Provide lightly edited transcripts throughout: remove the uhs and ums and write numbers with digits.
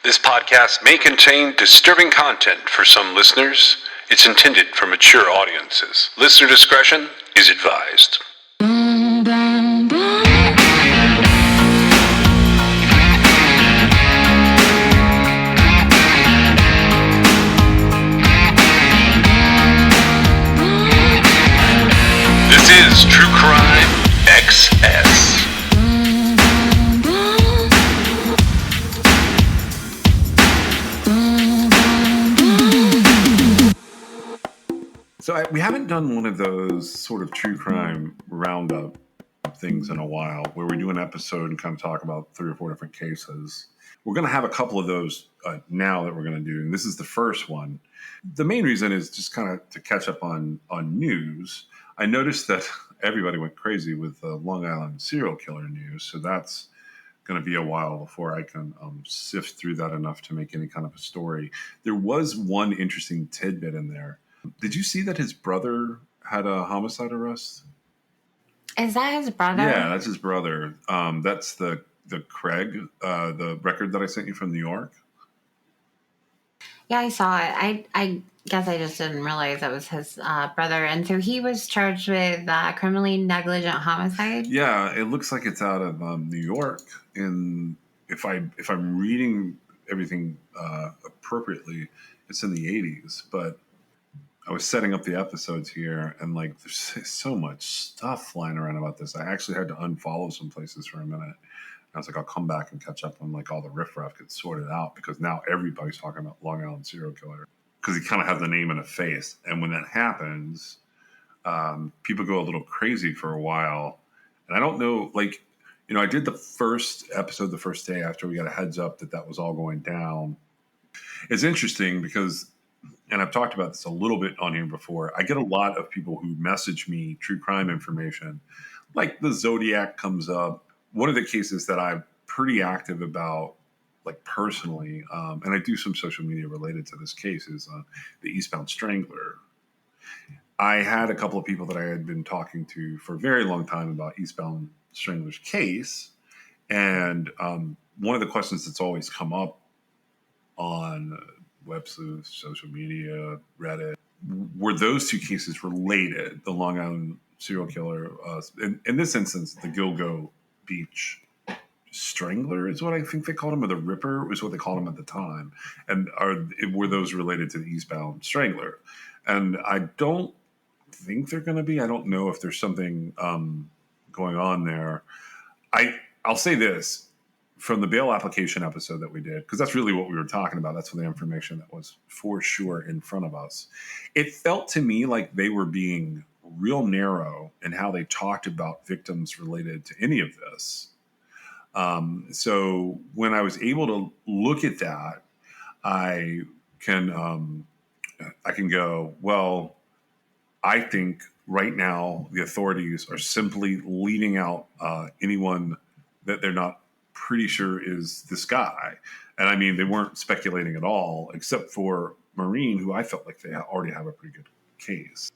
This podcast may contain disturbing content for some listeners. It's intended for mature audiences. Listener discretion is advised. This is True Crime XS. So we haven't done one of those sort of true crime roundup things in a while where we do an episode and kind of talk about 3 or 4 different cases. We're going to have a couple of those now that we're going to do, and this is the first one. The main reason is just kind of to catch up on news. I noticed that everybody went crazy with the Long Island serial killer news, so that's going to be a while before I can sift through that enough to make any kind of a story. There was one interesting tidbit in there. Did you see that his brother had a homicide arrest? Is that his brother? Yeah, that's his brother. That's the Craig, the record that I sent you from New York. Yeah, I saw it. I guess I just didn't realize that was his brother. And so he was charged with criminally negligent homicide? Yeah, it looks like it's out of New York. And if I'm reading everything appropriately, it's in the 80s. But I was setting up the episodes here, and there's so much stuff flying around about this. I actually had to unfollow some places for a minute. I was like, I'll come back and catch up on all the riffraff gets sorted out, because now everybody's talking about Long Island serial killer because he kind of has the name and a face. And when that happens, people go a little crazy for a while. And I don't know, I did the first episode the first day after we got a heads up that was all going down. It's interesting because, and I've talked about this a little bit on here before, I get a lot of people who message me true crime information, like the Zodiac comes up. One of the cases that I'm pretty active about, personally, and I do some social media related to this case, is the Eastbound Strangler. I had a couple of people that I had been talking to for a very long time about Eastbound Strangler's case. And one of the questions that's always come up on web sleuths, social media, Reddit, were those two cases related? The Long Island serial killer, in this instance, the Gilgo Beach Strangler is what I think they called him, or the Ripper was what they called him at the time. And were those related to the Eastbound Strangler? And I don't think they're going to be. I don't know if there's something going on there. I'll say this. From the bail application episode that we did, because that's really what we were talking about. That's the information that was for sure in front of us. It felt to me like they were being real narrow in how they talked about victims related to any of this. So when I was able to look at that, I can go, well, I think right now the authorities are simply leaving out anyone that they're not pretty sure is this guy. And I mean, they weren't speculating at all, except for Maureen, who I felt like they already have a pretty good case.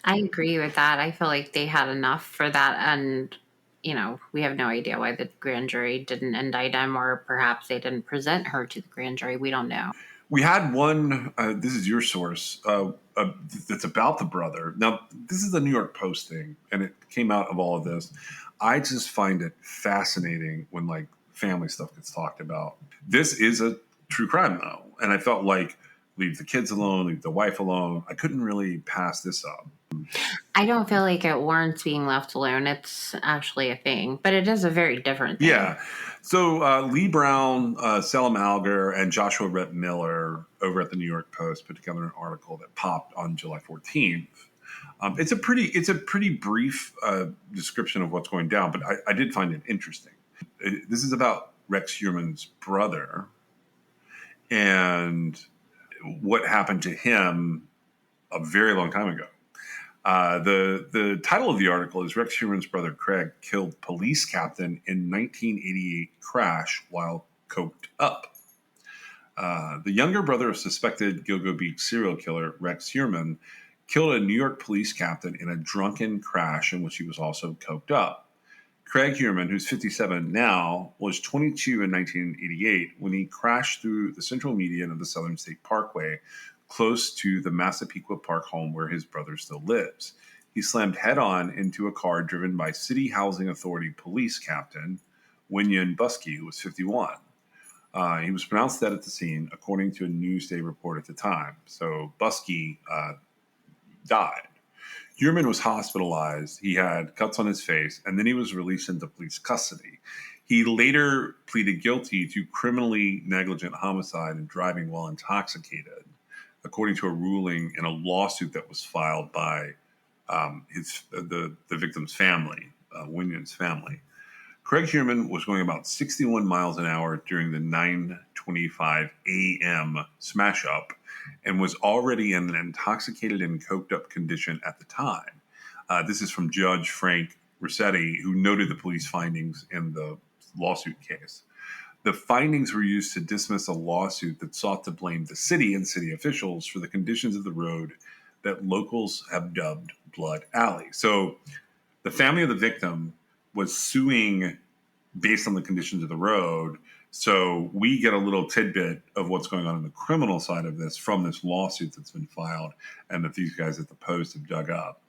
I agree with that. I feel like they had enough for that. And, we have no idea why the grand jury didn't indict him, or perhaps they didn't present her to the grand jury. We don't know. We had one, this is your source, that's about the brother. Now, this is the New York Post thing, and it came out of all of this. I just find it fascinating when family stuff gets talked about. This is a true crime though. And I felt like leave the kids alone, leave the wife alone. I couldn't really pass this up. I don't feel like it warrants being left alone. It's actually a thing, but it is a very different thing. Yeah. So Lee Brown, Selim Alger, and Joshua Rhett Miller over at the New York Post put together an article that popped on July 14th. It's a pretty brief description of what's going down, but I did find it interesting. This is about Rex Heuermann's brother and what happened to him a very long time ago. The title of the article is Rex Heuermann's brother Craig killed police captain in 1988 crash while coked up. The younger brother of suspected Gilgo Beach serial killer Rex Heuermann killed a New York police captain in a drunken crash in which he was also coked up. Craig Heuermann, who's 57 now, was 22 in 1988 when he crashed through the central median of the Southern State Parkway, close to the Massapequa Park home where his brother still lives. He slammed head-on into a car driven by City Housing Authority police captain Winyan Buskey, who was 51. He was pronounced dead at the scene, according to a Newsday report at the time. So Buskey died. Heuermann was hospitalized. He had cuts on his face, and then he was released into police custody. He later pleaded guilty to criminally negligent homicide and driving while intoxicated, according to a ruling in a lawsuit that was filed by the victim's family, Winyan's family. Craig Heuermann was going about 61 miles an hour during the 9:25 a.m. smash-up and was already in an intoxicated and coked-up condition at the time. This is from Judge Frank Rossetti, who noted the police findings in the lawsuit case. The findings were used to dismiss a lawsuit that sought to blame the city and city officials for the conditions of the road that locals have dubbed Blood Alley. So the family of the victim was suing based on the conditions of the road. So we get a little tidbit of what's going on in the criminal side of this from this lawsuit that's been filed and that these guys at the Post have dug up.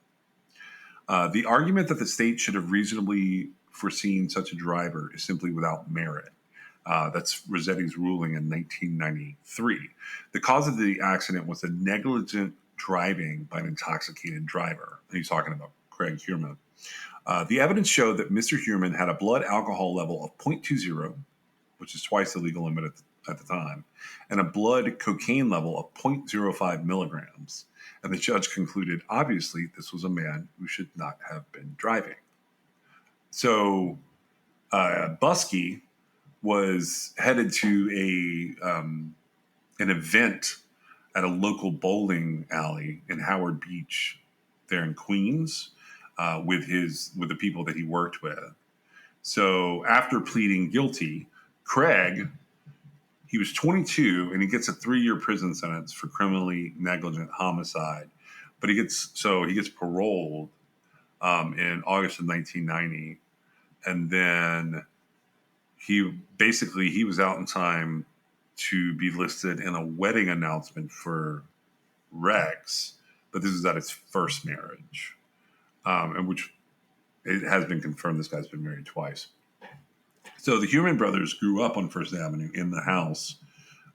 The argument that the state should have reasonably foreseen such a driver is simply without merit. That's Rossetti's ruling in 1993. The cause of the accident was a negligent driving by an intoxicated driver. And he's talking about Craig Heuermann. The evidence showed that Mr. Heuermann had a blood alcohol level of 0.20, which is twice the legal limit at the time, and a blood cocaine level of 0.05 milligrams. And the judge concluded, obviously, this was a man who should not have been driving. So Buskey was headed to an event at a local bowling alley in Howard Beach there in Queens with the people that he worked with. So after pleading guilty, Craig, he was 22 and he gets a 3-year prison sentence for criminally negligent homicide. But he gets paroled in August of 1990. And then he was out in time to be listed in a wedding announcement for Rex. But this is at his first marriage, and which it has been confirmed this guy's been married twice. So the Heuermann brothers grew up on First Avenue in the house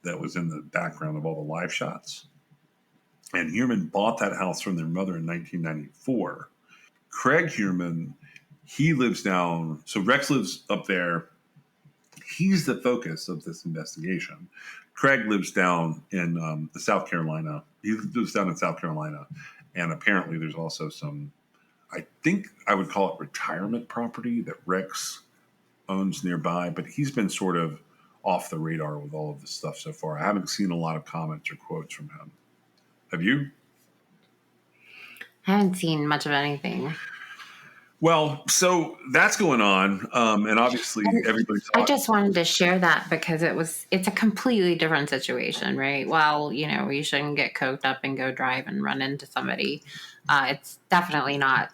that was in the background of all the live shots. And Heuermann bought that house from their mother in 1994. Craig Heuermann, he lives down, so Rex lives up there. He's the focus of this investigation. Craig lives down in the South Carolina. He lives down in South Carolina. And apparently there's also some, I think I would call it retirement property that Rex owns nearby, but he's been sort of off the radar with all of this stuff so far. I haven't seen a lot of comments or quotes from him. Have you? I haven't seen much of anything. Well, so that's going on, and obviously everybody's. I just wanted to share that because it's a completely different situation, right? Well, you shouldn't get coked up and go drive and run into somebody. It's definitely not,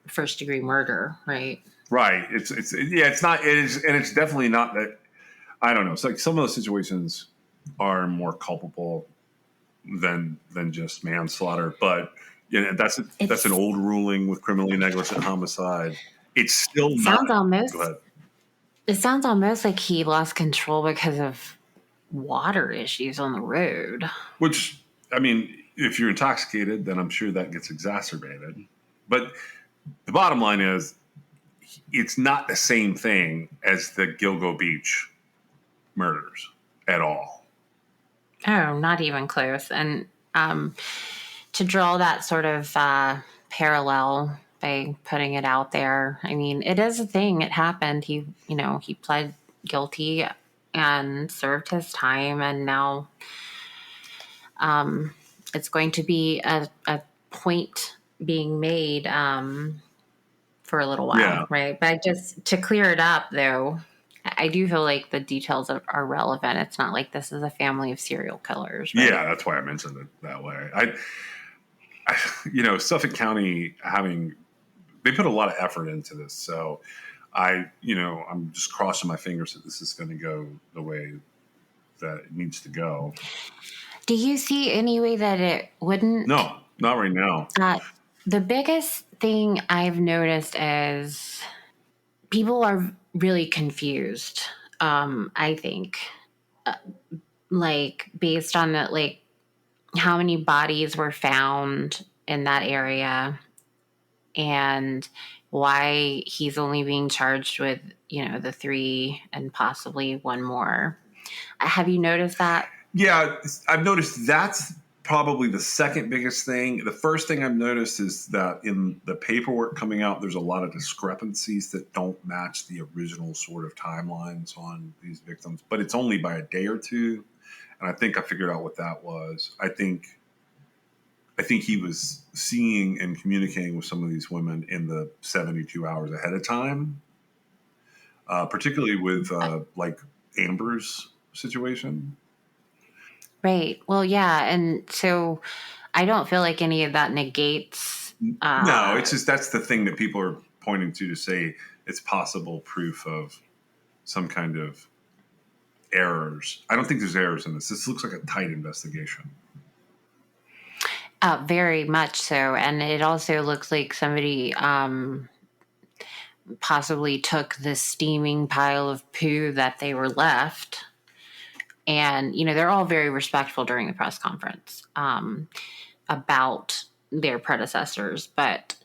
first degree murder, right? Right. It's not. It is, and it's definitely not that. I don't know. It's like some of those situations are more culpable than just manslaughter, but that's an old ruling with criminally negligent homicide. It's still not. Go ahead. It sounds almost like he lost control because of water issues on the road. Which, I mean, if you're intoxicated, then I'm sure that gets exacerbated. But the bottom line is, it's not the same thing as the Gilgo Beach murders at all. Oh, not even close. And to draw that sort of parallel by putting it out there, I mean, it is a thing. It happened. He pled guilty and served his time, and now it's going to be a point being made for a little while, right? But just to clear it up, though, I do feel like the details are relevant. It's not like this is a family of serial killers. Right? Yeah, that's why I mentioned it that way. Suffolk County having they put a lot of effort into this. So I'm just crossing my fingers that this is going to go the way that it needs to go. Do you see any way that it wouldn't? No, not right now. The biggest thing I've noticed is people are really confused. I think, like based on the like how many bodies were found in that area and why he's only being charged with, the 3 and possibly one more. Have you noticed that? Yeah, I've noticed that's probably the second biggest thing. The first thing I've noticed is that in the paperwork coming out, there's a lot of discrepancies that don't match the original sort of timelines on these victims, but it's only by a day or two. And I think I figured out what that was. I think he was seeing and communicating with some of these women in the 72 hours ahead of time, particularly with like Amber's situation. Right. Well, yeah. And so I don't feel like any of that negates. No, it's just that's the thing that people are pointing to say it's possible proof of some kind of errors. I don't think there's errors in this. This looks like a tight investigation. Very much so. And it also looks like somebody possibly took the steaming pile of poo that they were left. And, they're all very respectful during the press conference about their predecessors. But,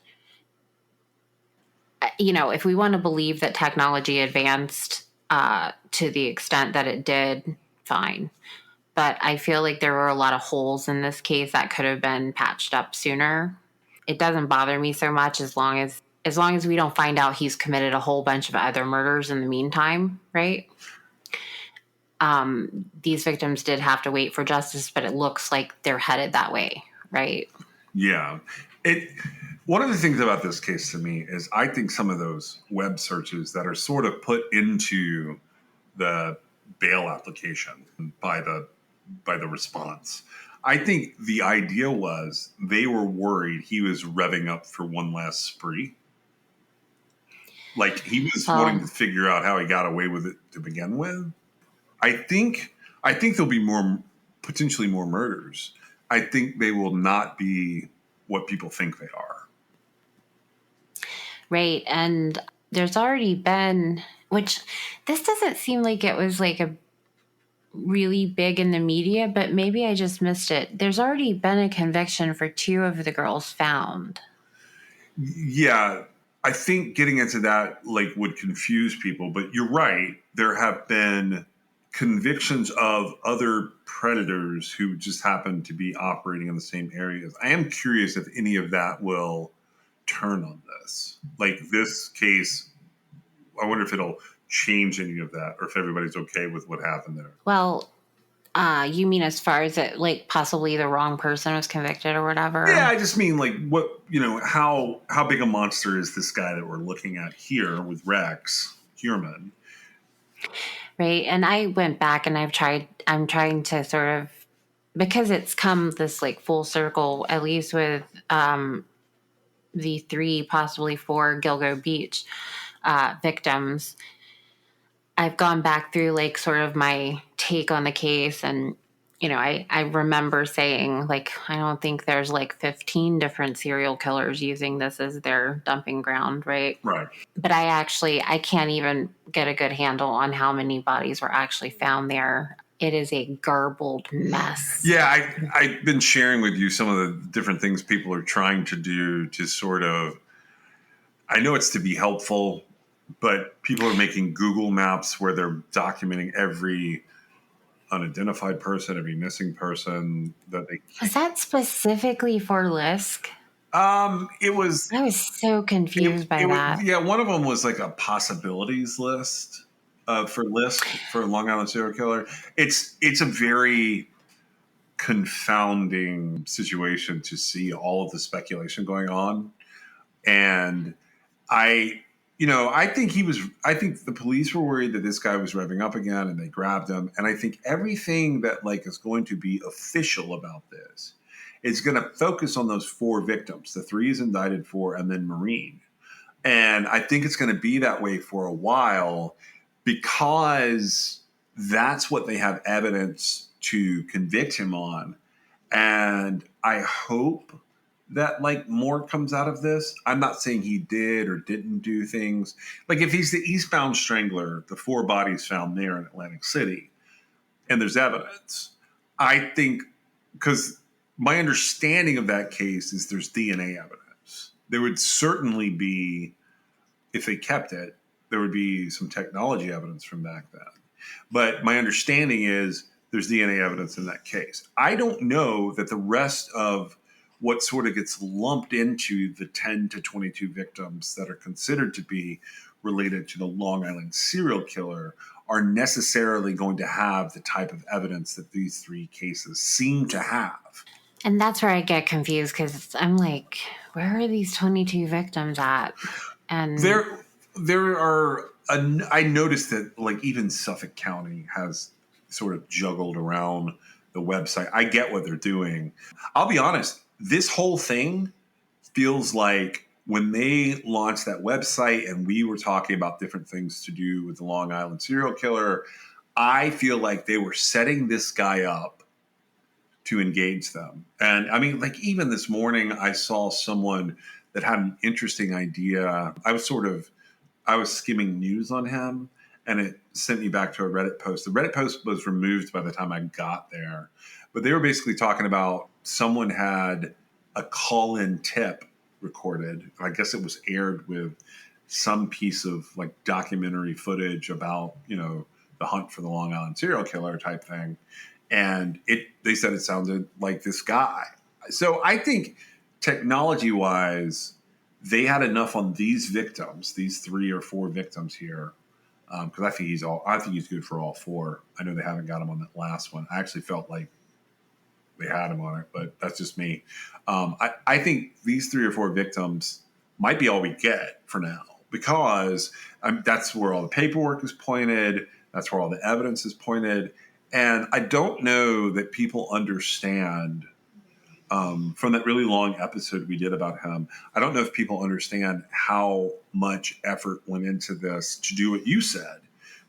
if we want to believe that technology advanced to the extent that it did, fine. But I feel like there were a lot of holes in this case that could have been patched up sooner. It doesn't bother me so much as long as we don't find out he's committed a whole bunch of other murders in the meantime, right? These victims did have to wait for justice, but it looks like they're headed that way, right? Yeah. One of the things about this case to me is I think some of those web searches that are sort of put into the bail application by the response, I think the idea was they were worried he was revving up for one last spree. Like he was wanting to figure out how he got away with it to begin with. I think there'll be potentially more murders. I think they will not be what people think they are. Right. And there's already been, which this doesn't seem like it was like a really big in the media, but maybe I just missed it. There's already been a conviction for 2 of the girls found. Yeah. I think getting into that would confuse people, but you're right. There have been convictions of other predators who just happen to be operating in the same areas. I am curious if any of that will turn on this. Like this case, I wonder if it'll change any of that or if everybody's okay with what happened there. Well, you mean as far as it possibly the wrong person was convicted or whatever? Yeah, I just mean how big a monster is this guy that we're looking at here with Rex Heuermann? Right. And I went back and I'm trying to sort of, because it's come this full circle, at least with the 3, possibly 4 Gilgo Beach victims. I've gone back through sort of my take on the case, and I remember saying I don't think there's 15 different serial killers using this as their dumping ground, right? Right. But I can't even get a good handle on how many bodies were actually found there. It is a garbled mess. Yeah, I've been sharing with you some of the different things people are trying to do to sort of, I know it's to be helpful, but people are making Google Maps where they're documenting every unidentified person, every missing person that they. Was that specifically for Lisk? It was. I was so confused by that. Yeah, one of them was like a possibilities list for Lisk for Long Island serial killer. It's a very confounding situation to see all of the speculation going on, and I think the police were worried that this guy was revving up again and they grabbed him. And I think everything that is going to be official about this is going to focus on those 4 victims, the 3 is indicted for, and then Marine. And I think it's going to be that way for a while because that's what they have evidence to convict him on. And I hope that like more comes out of this. I'm not saying he did or didn't do things. Like if he's the eastbound strangler, the 4 bodies found there in Atlantic City, and there's evidence. I think because my understanding of that case is there's DNA evidence. There would certainly be, if they kept it, there would be some technology evidence from back then. But my understanding is there's DNA evidence in that case. I don't know that the rest of what sort of gets lumped into the 10 to 22 victims that are considered to be related to the Long Island serial killer are necessarily going to have the type of evidence that these 3 cases seem to have. And that's where I get confused because I'm like, where are these 22 victims at? And there are. I noticed that like even Suffolk County has sort of juggled around the website. I get what they're doing. I'll be honest. This whole thing feels like when they launched that website and we were talking about different things to do with the Long Island serial killer, I feel like they were setting this guy up to engage them. And I mean, like even this morning, I saw someone that had an interesting idea. I was skimming news on him and it sent me back to a Reddit post. The Reddit post was removed by the time I got there, but they were basically talking about someone had a call-in tip recorded. I guess it was aired with some piece of like documentary footage about, the hunt for the Long Island serial killer type thing. And they said it sounded like this guy. So I think technology wise, they had enough on these victims, these 3 or 4 victims here. Because I think he's good for all 4. I know they haven't got him on that last one. I actually felt like they had him on it, but that's just me. I think these 3 or 4 victims might be all we get for now because that's where all the paperwork is pointed. That's where all the evidence is pointed. And I don't know that people understand from that really long episode we did about him. I don't know if people understand how much effort went into this to do what you said,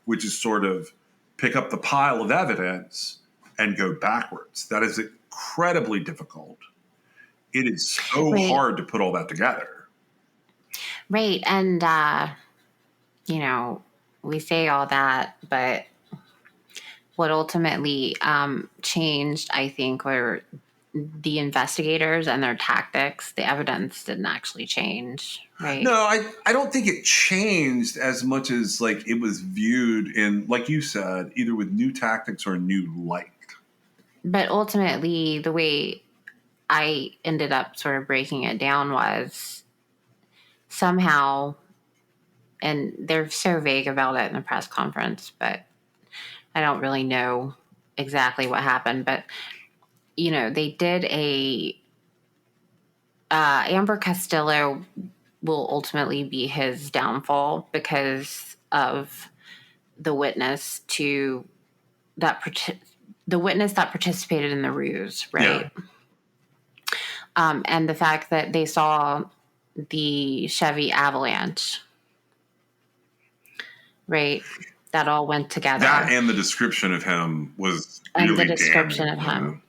which is sort of pick up the pile of evidence and go backwards. That is incredibly difficult. It is so hard to put all that together. Right. And, we say all that, but what ultimately changed, I think, were the investigators and their tactics. The evidence didn't actually change, right? No, I don't think it changed as much as like it was viewed in, like you said, either with new tactics or a new light. But ultimately, the way I ended up sort of breaking it down was somehow, and they're so vague about it in the press conference, but I don't really know exactly what happened. But, they did Amber Costello will ultimately be his downfall because of the witness that participated in the ruse, right? Yeah. And the fact that they saw the Chevy Avalanche, right? That all went together. That and the description of him was really and the description damning, of him.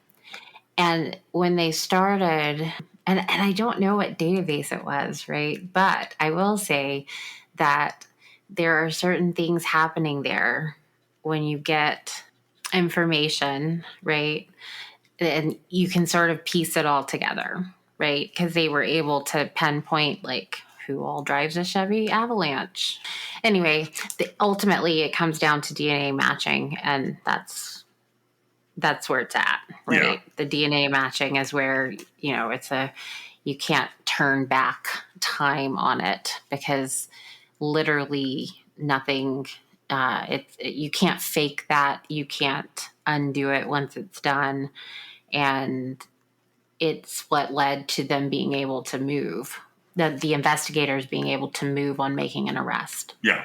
And when they started, and I don't know what database it was, right? But I will say that there are certain things happening there when you get information, right? And you can sort of piece it all together, right? Because they were able to pinpoint like who all drives a Chevy Avalanche. Anyway, ultimately it comes down to DNA matching, and that's where it's at, right? Yeah. The DNA matching is where, you can't turn back time on it because literally nothing, you can't fake that. You can't undo it once it's done. And it's what led to them being able to move, the investigators being able to move on making an arrest. Yeah.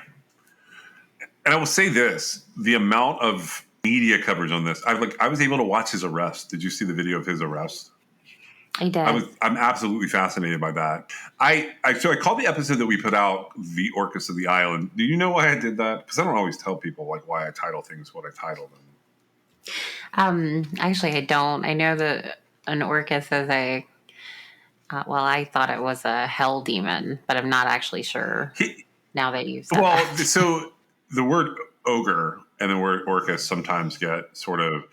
And I will say this, the amount of media coverage on this, I was able to watch his arrest. Did you see the video of his arrest? I did. I'm absolutely fascinated by that. So I called the episode that we put out "The Orcas of the Island." Do you know why I did that? Because I don't always tell people like why I title things what I title them. Actually, I don't. I know that an Orcus is a. Well, I thought it was a hell demon, but I'm not actually sure now that you've said that. So the word ogre and the word Orcus sometimes get sort of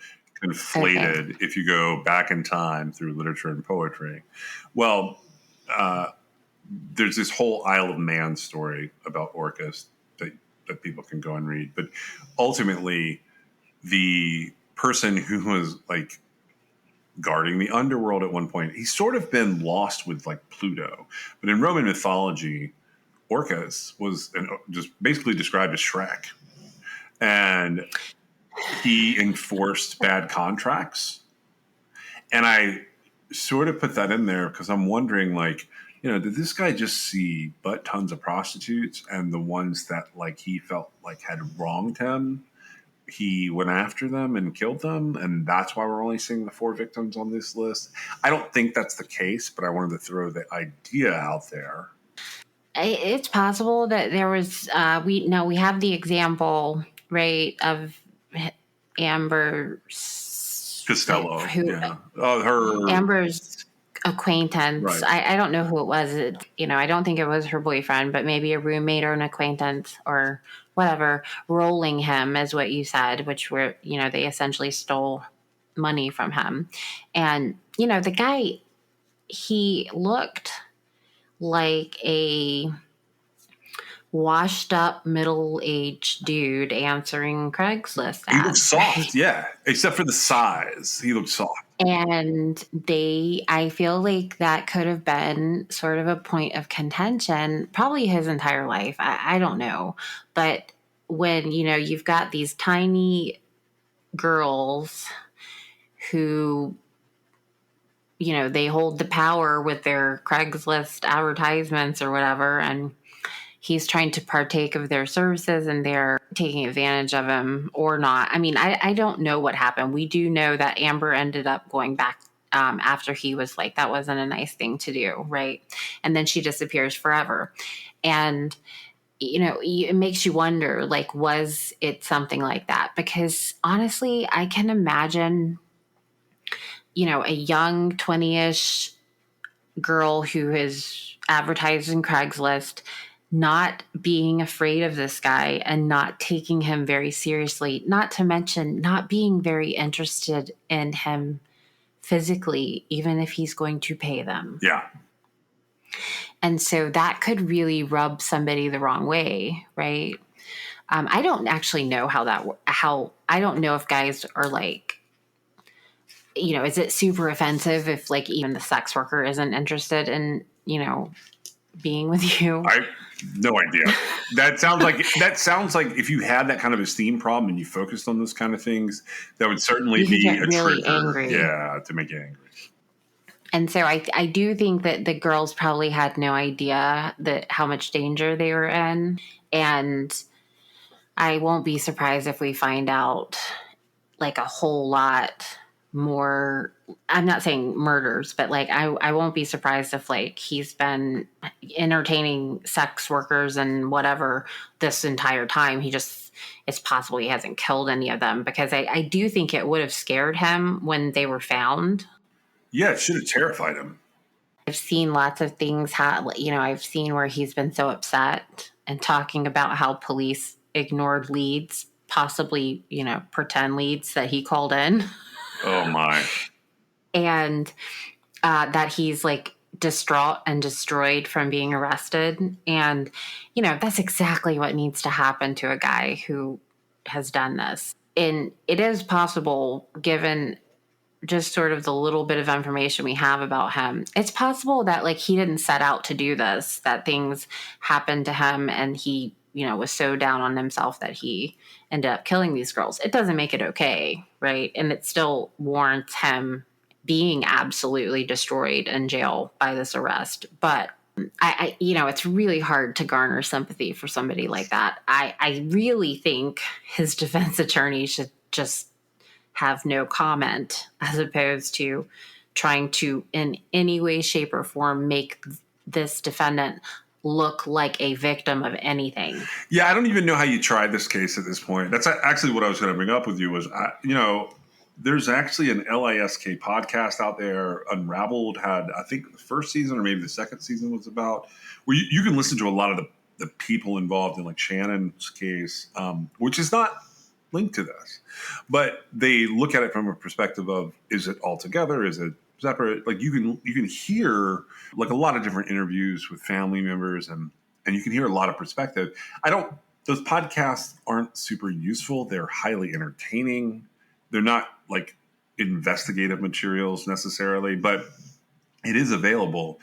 conflated if you go back in time through literature and poetry. Well, there's this whole Isle of Man story about Orcus that people can go and read. But ultimately, the person who was like guarding the underworld at one point, he's sort of been lost with like Pluto. But in Roman mythology, Orcus was just basically described as Shrek. And he enforced bad contracts. And I sort of put that in there because I'm wondering, like, did this guy just see but tons of prostitutes, and the ones that like he felt like had wronged him, he went after them and killed them, and that's why we're only seeing the 4 victims on this list? I don't think that's the case, but I wanted to throw the idea out there. It's possible that there was. We have the example, right, of Amber Costello, her Amber's acquaintance. Right. I don't know who it was. I don't think it was her boyfriend, but maybe a roommate or an acquaintance or whatever, rolling him, is what you said, which were, they essentially stole money from him. And, the guy, he looked like a washed up middle-aged dude answering Craigslist ads. He looked soft, yeah, except for the size. He looked soft. And I feel like that could have been sort of a point of contention, probably his entire life. I don't know. But when, you've got these tiny girls who, they hold the power with their Craigslist advertisements or whatever, and he's trying to partake of their services and they're taking advantage of him or not. I mean, I don't know what happened. We do know that Amber ended up going back after he was like, that wasn't a nice thing to do, right? And then she disappears forever. And, it makes you wonder, like, was it something like that? Because honestly, I can imagine, a young 20-ish girl who is advertising Craigslist not being afraid of this guy and not taking him very seriously, not to mention not being very interested in him physically, even if he's going to pay them. Yeah. And so that could really rub somebody the wrong way, right? I don't actually know I don't know if guys are like, is it super offensive if like even the sex worker isn't interested in, being with you? I no idea. That sounds like if you had that kind of esteem problem and you focused on those kind of things, that would certainly be a really trigger. Angry. Yeah, to make you angry. And so I do think that the girls probably had no idea that how much danger they were in. And I won't be surprised if we find out like a whole lot more. I'm not saying murders, but like I won't be surprised if like he's been entertaining sex workers and whatever this entire time. It's possible he hasn't killed any of them, because I do think it would have scared him when they were found. Yeah, it should have terrified him. I've seen lots of things I've seen where he's been so upset and talking about how police ignored leads, possibly, pretend leads that he called in. Oh my. And that he's like distraught and destroyed from being arrested. And, that's exactly what needs to happen to a guy who has done this. And it is possible, given just sort of the little bit of information we have about him, it's possible that like he didn't set out to do this, that things happened to him and he, was so down on himself that he ended up killing these girls. It doesn't make it okay, right? And it still warrants him being absolutely destroyed in jail by this arrest. But I it's really hard to garner sympathy for somebody like that. I really think his defense attorney should just have no comment, as opposed to trying to, in any way, shape, or form, make this defendant look like a victim of anything. Yeah, I don't even know how you tried this case at this point. That's actually what I was going to bring up with you was, there's actually an LISK podcast out there. Unraveled had, I think, the first season or maybe the second season was about, where you can listen to a lot of the people involved in like Shannon's case, which is not linked to this, but they look at it from a perspective of, is it all together? Is it separate? Like you can hear like a lot of different interviews with family members and you can hear a lot of perspective. Those podcasts aren't super useful. They're highly entertaining. They're not like investigative materials necessarily, but it is available.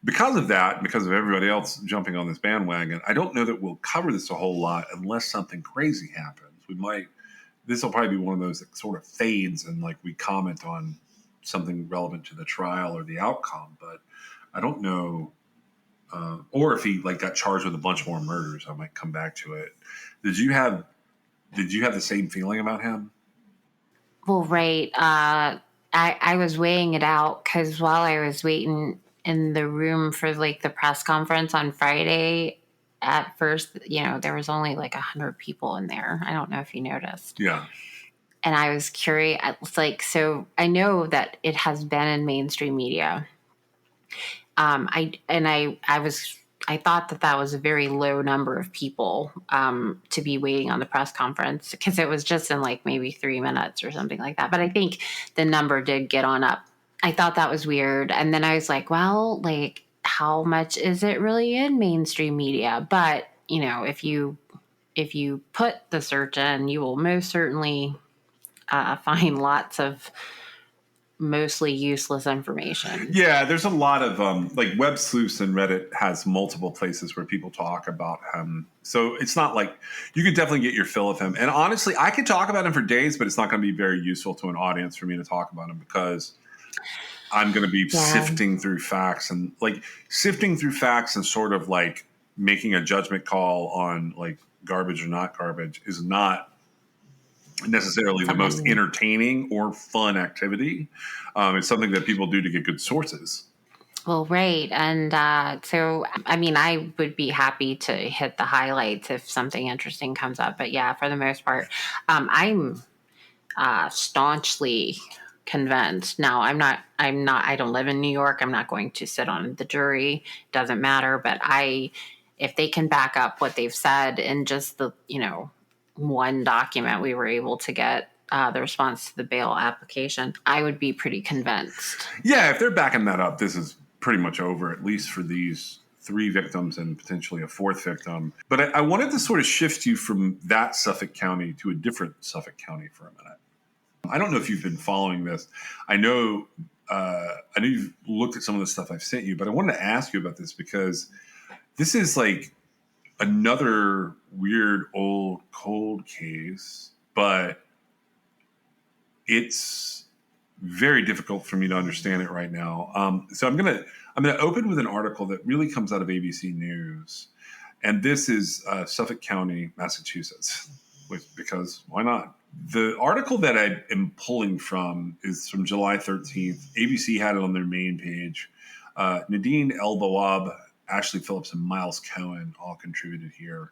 Because of that, because of everybody else jumping on this bandwagon, I don't know that we'll cover this a whole lot unless something crazy happens. This will probably be one of those that sort of fades and like we comment on something relevant to the trial or the outcome. But I don't know, or if he like got charged with a bunch more murders, I might come back to it. Did you have the same feeling about him? Well, right. I was weighing it out because while I was waiting in the room for like the press conference on Friday, at first, there was only like 100 people in there. I don't know if you noticed. Yeah. And I was curious. It's like, so I know that it has been in mainstream media. I thought that was a very low number of people to be waiting on the press conference because it was just in like maybe 3 minutes or something like that. But I think the number did get on up. I thought that was weird. And then I was like, well, like, how much is it really in mainstream media? But, if you put the search in, you will most certainly find lots of mostly useless information. Yeah, there's a lot of like Web Sleuths and Reddit has multiple places where people talk about him. So it's not like you could definitely get your fill of him. And honestly, I could talk about him for days, but it's not going to be very useful to an audience for me to talk about him because I'm going to be sifting through facts and sort of like making a judgment call on like garbage or not garbage is not necessarily the most entertaining or fun activity. It's something that people do to get good sources. Well, right. And so, I mean, I would be happy to hit the highlights if something interesting comes up. But yeah, for the most part, I'm staunchly convinced. Now, I don't live in New York. I'm not going to sit on the jury. Doesn't matter. But if they can back up what they've said in just the, one document we were able to get the response to the bail application, I would be pretty convinced. Yeah, if they're backing that up, this is pretty much over, at least for these 3 victims and potentially a 4th victim. But I wanted to sort of shift you from that Suffolk County to a different Suffolk County for a minute. I don't know if you've been following this. I know you've looked at some of the stuff I've sent you, but I wanted to ask you about this because this is like another weird old cold case, but it's very difficult for me to understand it right now. So I'm gonna open with an article that really comes out of ABC News, and this is Suffolk County, Massachusetts, because why not? The article that I am pulling from is from July 13th. ABC had it on their main page. Nadine El-Bawab, Ashley Phillips, and Miles Cohen all contributed here.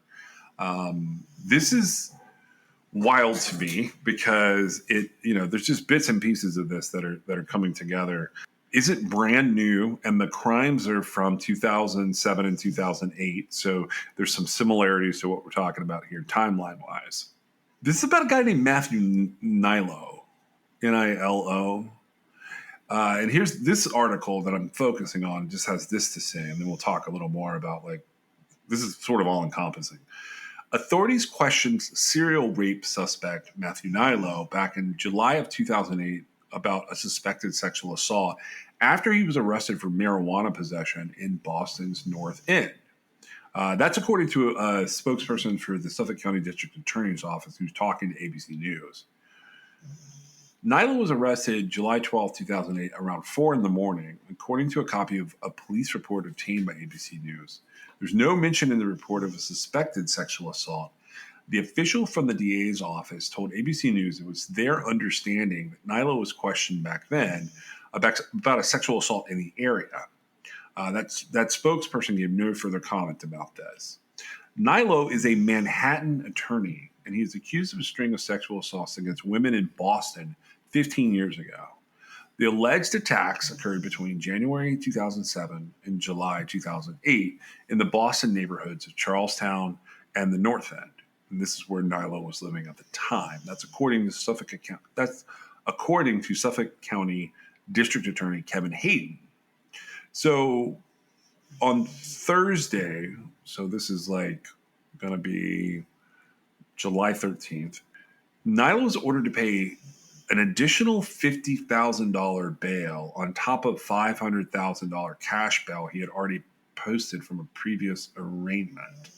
This is wild to me because there's just bits and pieces of this that are coming together. Is it brand new? And the crimes are from 2007 and 2008. So there's some similarities to what we're talking about here, timeline wise. This is about a guy named Matthew Nilo, Nilo. And here's this article that I'm focusing on just has this to say, and then we'll talk a little more about this is sort of all encompassing. Authorities questioned serial rape suspect Matthew Nilo back in July of 2008 about a suspected sexual assault after he was arrested for marijuana possession in Boston's North End. That's according to a spokesperson for the Suffolk County District Attorney's Office who's talking to ABC News. Nilo was arrested July 12, 2008, around 4 in the morning, according to a copy of a police report obtained by ABC News. There's no mention in the report of a suspected sexual assault. The official from the DA's office told ABC News it was their understanding that Nilo was questioned back then about a sexual assault in the area. That spokesperson gave no further comment about this. Nilo is a Manhattan attorney, and he is accused of a string of sexual assaults against women in Boston 15 years ago. The alleged attacks occurred between January 2007 and July 2008 in the Boston neighborhoods of Charlestown and the North End. And this is where Nilo was living at the time. That's according to Suffolk County District Attorney Kevin Hayden. So on Thursday, so this is like going to be July 13th, Nilo was ordered to pay an additional $50,000 bail on top of $500,000 cash bail he had already posted from a previous arraignment.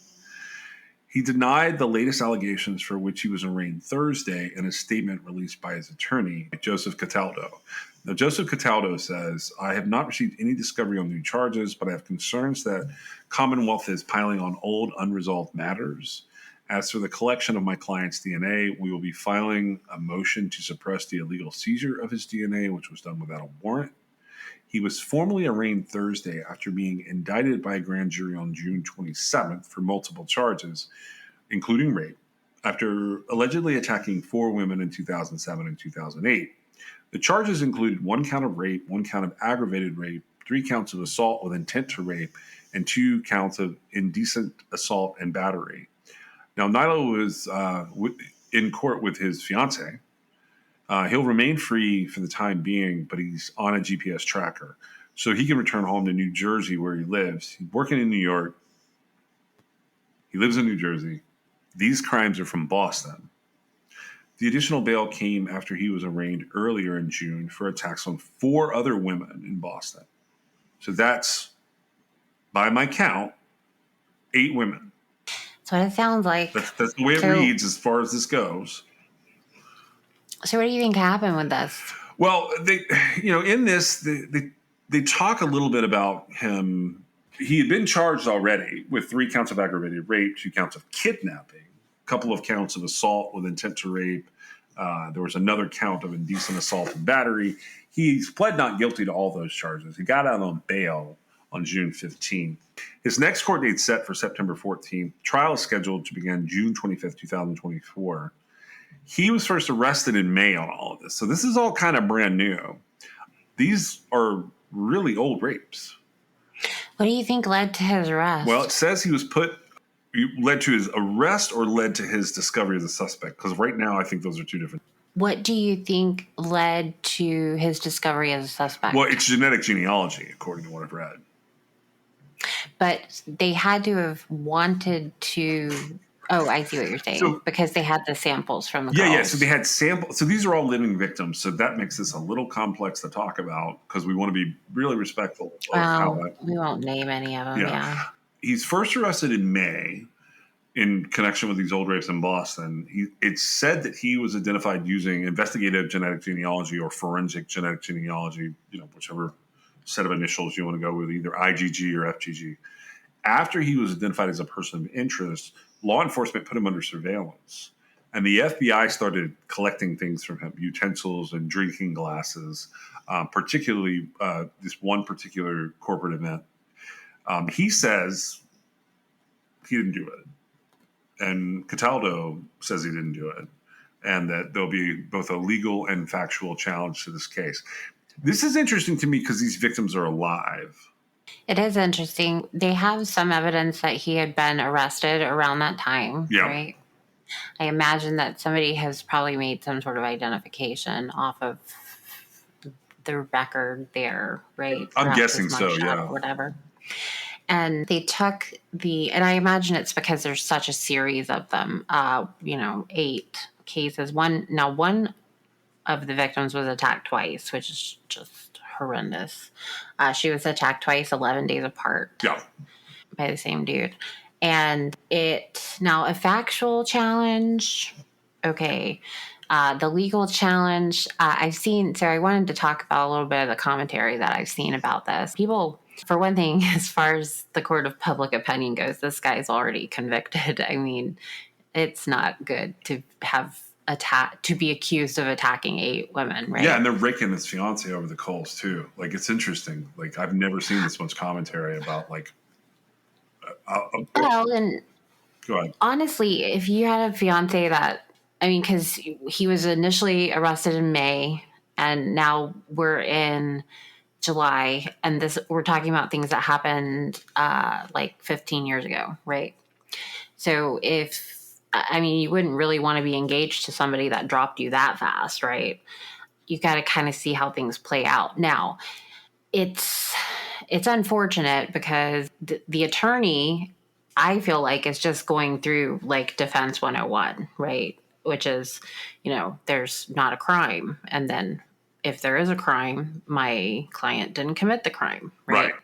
He denied the latest allegations for which he was arraigned Thursday in a statement released by his attorney, Joseph Cataldo. Now, Joseph Cataldo says, I have not received any discovery on new charges, but I have concerns that Commonwealth is piling on old, unresolved matters. As for the collection of my client's DNA, we will be filing a motion to suppress the illegal seizure of his DNA, which was done without a warrant. He was formally arraigned Thursday after being indicted by a grand jury on June 27th for multiple charges, including rape, after allegedly attacking 4 women in 2007 and 2008. The charges included 1 count of rape, 1 count of aggravated rape, 3 counts of assault with intent to rape, and 2 counts of indecent assault and battery. Now, Nilo was in court with his fiancée. He'll remain free for the time being, but he's on a GPS tracker. So he can return home to New Jersey where he lives. He's working in New York. He lives in New Jersey. These crimes are from Boston. The additional bail came after he was arraigned earlier in June for attacks on 4 other women in Boston. So that's, by my count, 8 women. So it sounds like. That's the way it reads as far as this goes. So what do you think happened with this? Well, in this, they talk a little bit about him. He had been charged already with 3 counts of aggravated rape, 2 counts of kidnapping, a couple of counts of assault with intent to rape. There was another count of indecent assault and battery. He's pled not guilty to all those charges. He got out on bail on June 15th. His next court date set for September 14th. Trial is scheduled to begin June 25th, 2024. He was first arrested in May on all of this. So this is all kind of brand new. These are really old rapes. What do you think led to his arrest? Well, it says he was led to his arrest or led to his discovery as a suspect. Because right now I think those are 2 different. What do you think led to his discovery as a suspect? Well, it's genetic genealogy, according to what I've read. But they had to have wanted to. Oh, I see what you're saying. So, because they had the samples from the girls. Yeah. So they had samples. So these are all living victims. So that makes this a little complex to talk about because we want to be really respectful of how that. We won't name any of them. Yeah. He's first arrested in May in connection with these old rapes in Boston. It's said that he was identified using investigative genetic genealogy or forensic genetic genealogy, whichever set of initials you want to go with, either IgG or FGG. After he was identified as a person of interest, law enforcement put him under surveillance. And the FBI started collecting things from him, utensils and drinking glasses, particularly this one particular corporate event. He says he didn't do it. And Cataldo says he didn't do it. And that there'll be both a legal and factual challenge to this case. This is interesting to me because these victims are alive. It is interesting. They have some evidence that he had been arrested around that time, right? I imagine that somebody has probably made some sort of identification off of the record there, right? I'm guessing so, yeah. Or whatever. And they took and I imagine it's because there's such a series of them, 8 cases. One of the victims was attacked twice, which is just horrendous. She was attacked twice, 11 days apart. Yeah. By the same dude. And now a factual challenge. Okay. The legal challenge I've seen. So I wanted to talk about a little bit of the commentary that I've seen about this. People, for one thing, as far as the court of public opinion goes, this guy's already convicted. I mean, it's not good to have be accused of attacking 8 women, right? Yeah, and they're raking his fiance over the coals too. Like, it's interesting. Like, I've never seen this much commentary about like. Well, and Go ahead. honestly, if you had a fiance that, I mean, because he was initially arrested in May, and now we're in July, and we're talking about things that happened like 15 years ago, right? So you wouldn't really want to be engaged to somebody that dropped you that fast, right? You got to kind of see how things play out. Now, it's unfortunate because the attorney, I feel like, is just going through like defense 101, right? Which is, there's not a crime. And then if there is a crime, my client didn't commit the crime, right?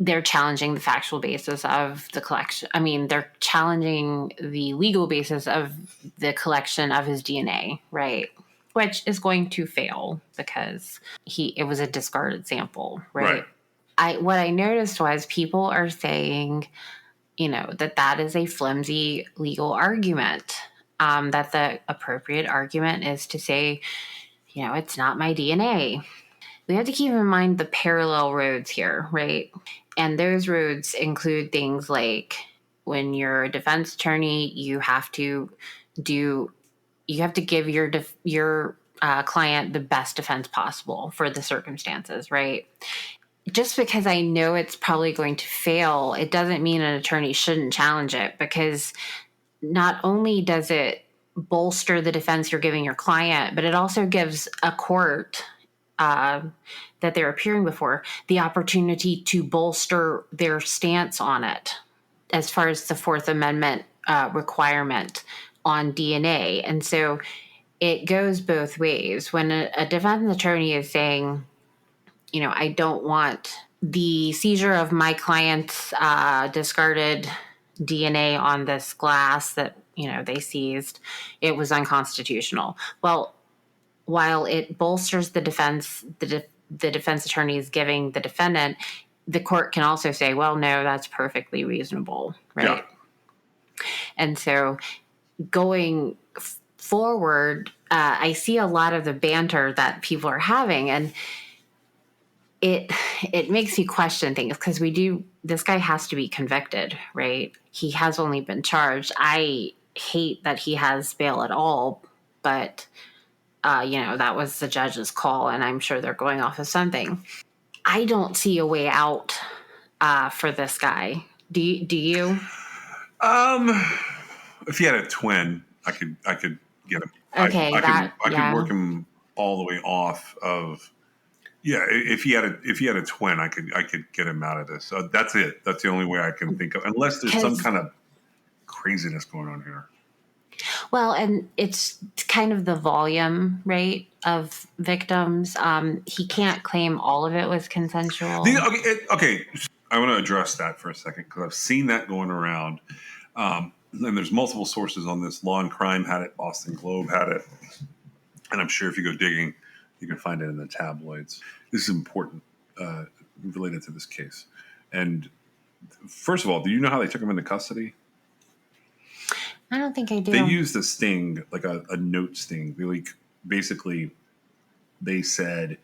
They're challenging the factual basis of the collection. I mean, they're challenging the legal basis of the collection of his DNA, right? Which is going to fail because it was a discarded sample, right? What I noticed was people are saying, that is a flimsy legal argument. That the appropriate argument is to say, it's not my DNA. We have to keep in mind the parallel roads here, right? And those roads include things like when you're a defense attorney, you have to give your client the best defense possible for the circumstances, right? Just because I know it's probably going to fail, it doesn't mean an attorney shouldn't challenge it, because not only does it bolster the defense you're giving your client, but it also gives a court that they're appearing before the opportunity to bolster their stance on it as far as the Fourth Amendment requirement on DNA. And so it goes both ways. When a defense attorney is saying, I don't want the seizure of my client's discarded DNA on this glass that, they seized, it was unconstitutional. Well, while it bolsters the defense, the defense attorney is giving the defendant, the court can also say, well, no, that's perfectly reasonable, right? Yeah. And so going forward, I see a lot of the banter that people are having, and it makes you question things, because this guy has to be convicted, right? He has only been charged. I hate that he has bail at all, but that was the judge's call, and I'm sure they're going off of something. I don't see a way out for this guy. Do you? If he had a twin, I could get him. Okay, I could work him all the way off of. Yeah, if he had a twin, I could get him out of this. So that's it. That's the only way I can think of, unless there's some kind of craziness going on here. Well, and it's kind of the volume rate of victims. He can't claim all of it was consensual. Okay. I want to address that for a second, because I've seen that going around. And there's multiple sources on this. Law and Crime had it. Boston Globe had it. And I'm sure if you go digging, you can find it in the tabloids. This is important related to this case. And first of all, do you know how they took him into custody? I don't think I do. They used a sting, like a note sting. They said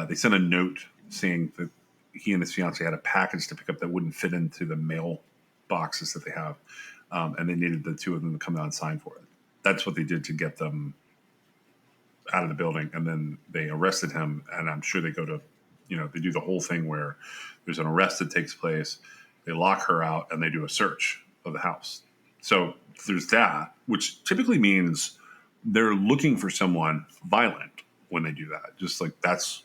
they sent a note saying that he and his fiance had a package to pick up that wouldn't fit into the mail boxes that they have, and they needed the two of them to come down and sign for it. That's what they did to get them out of the building, and then they arrested him. And I'm sure they go to, they do the whole thing where there's an arrest that takes place. They lock her out and they do a search of the house. So there's that, which typically means they're looking for someone violent when they do that. Just like that's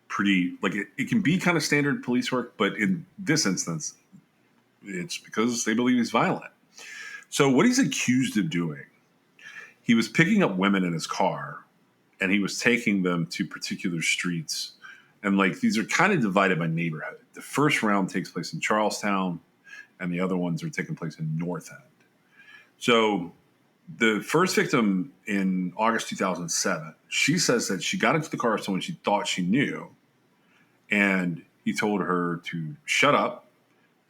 pretty, like it can be kind of standard police work, but in this instance, it's because they believe he's violent. So what he's accused of doing, he was picking up women in his car and he was taking them to particular streets. And like these are kind of divided by neighborhood. The first round takes place in Charlestown and the other ones are taking place in North End. So the first victim in August 2007, she says that she got into the car with someone she thought she knew, and he told her to shut up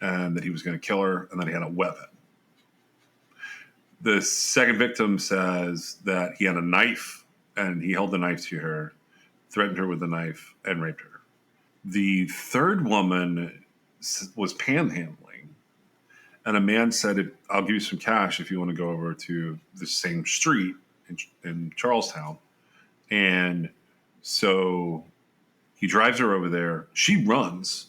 and that he was going to kill her and that he had a weapon. The second victim says that he had a knife and he held the knife to her, threatened her with the knife, and raped her. The third woman was panhandling, and a man said, "I'll give you some cash if you want to go over to the same street in Charlestown." And so he drives her over there. She runs.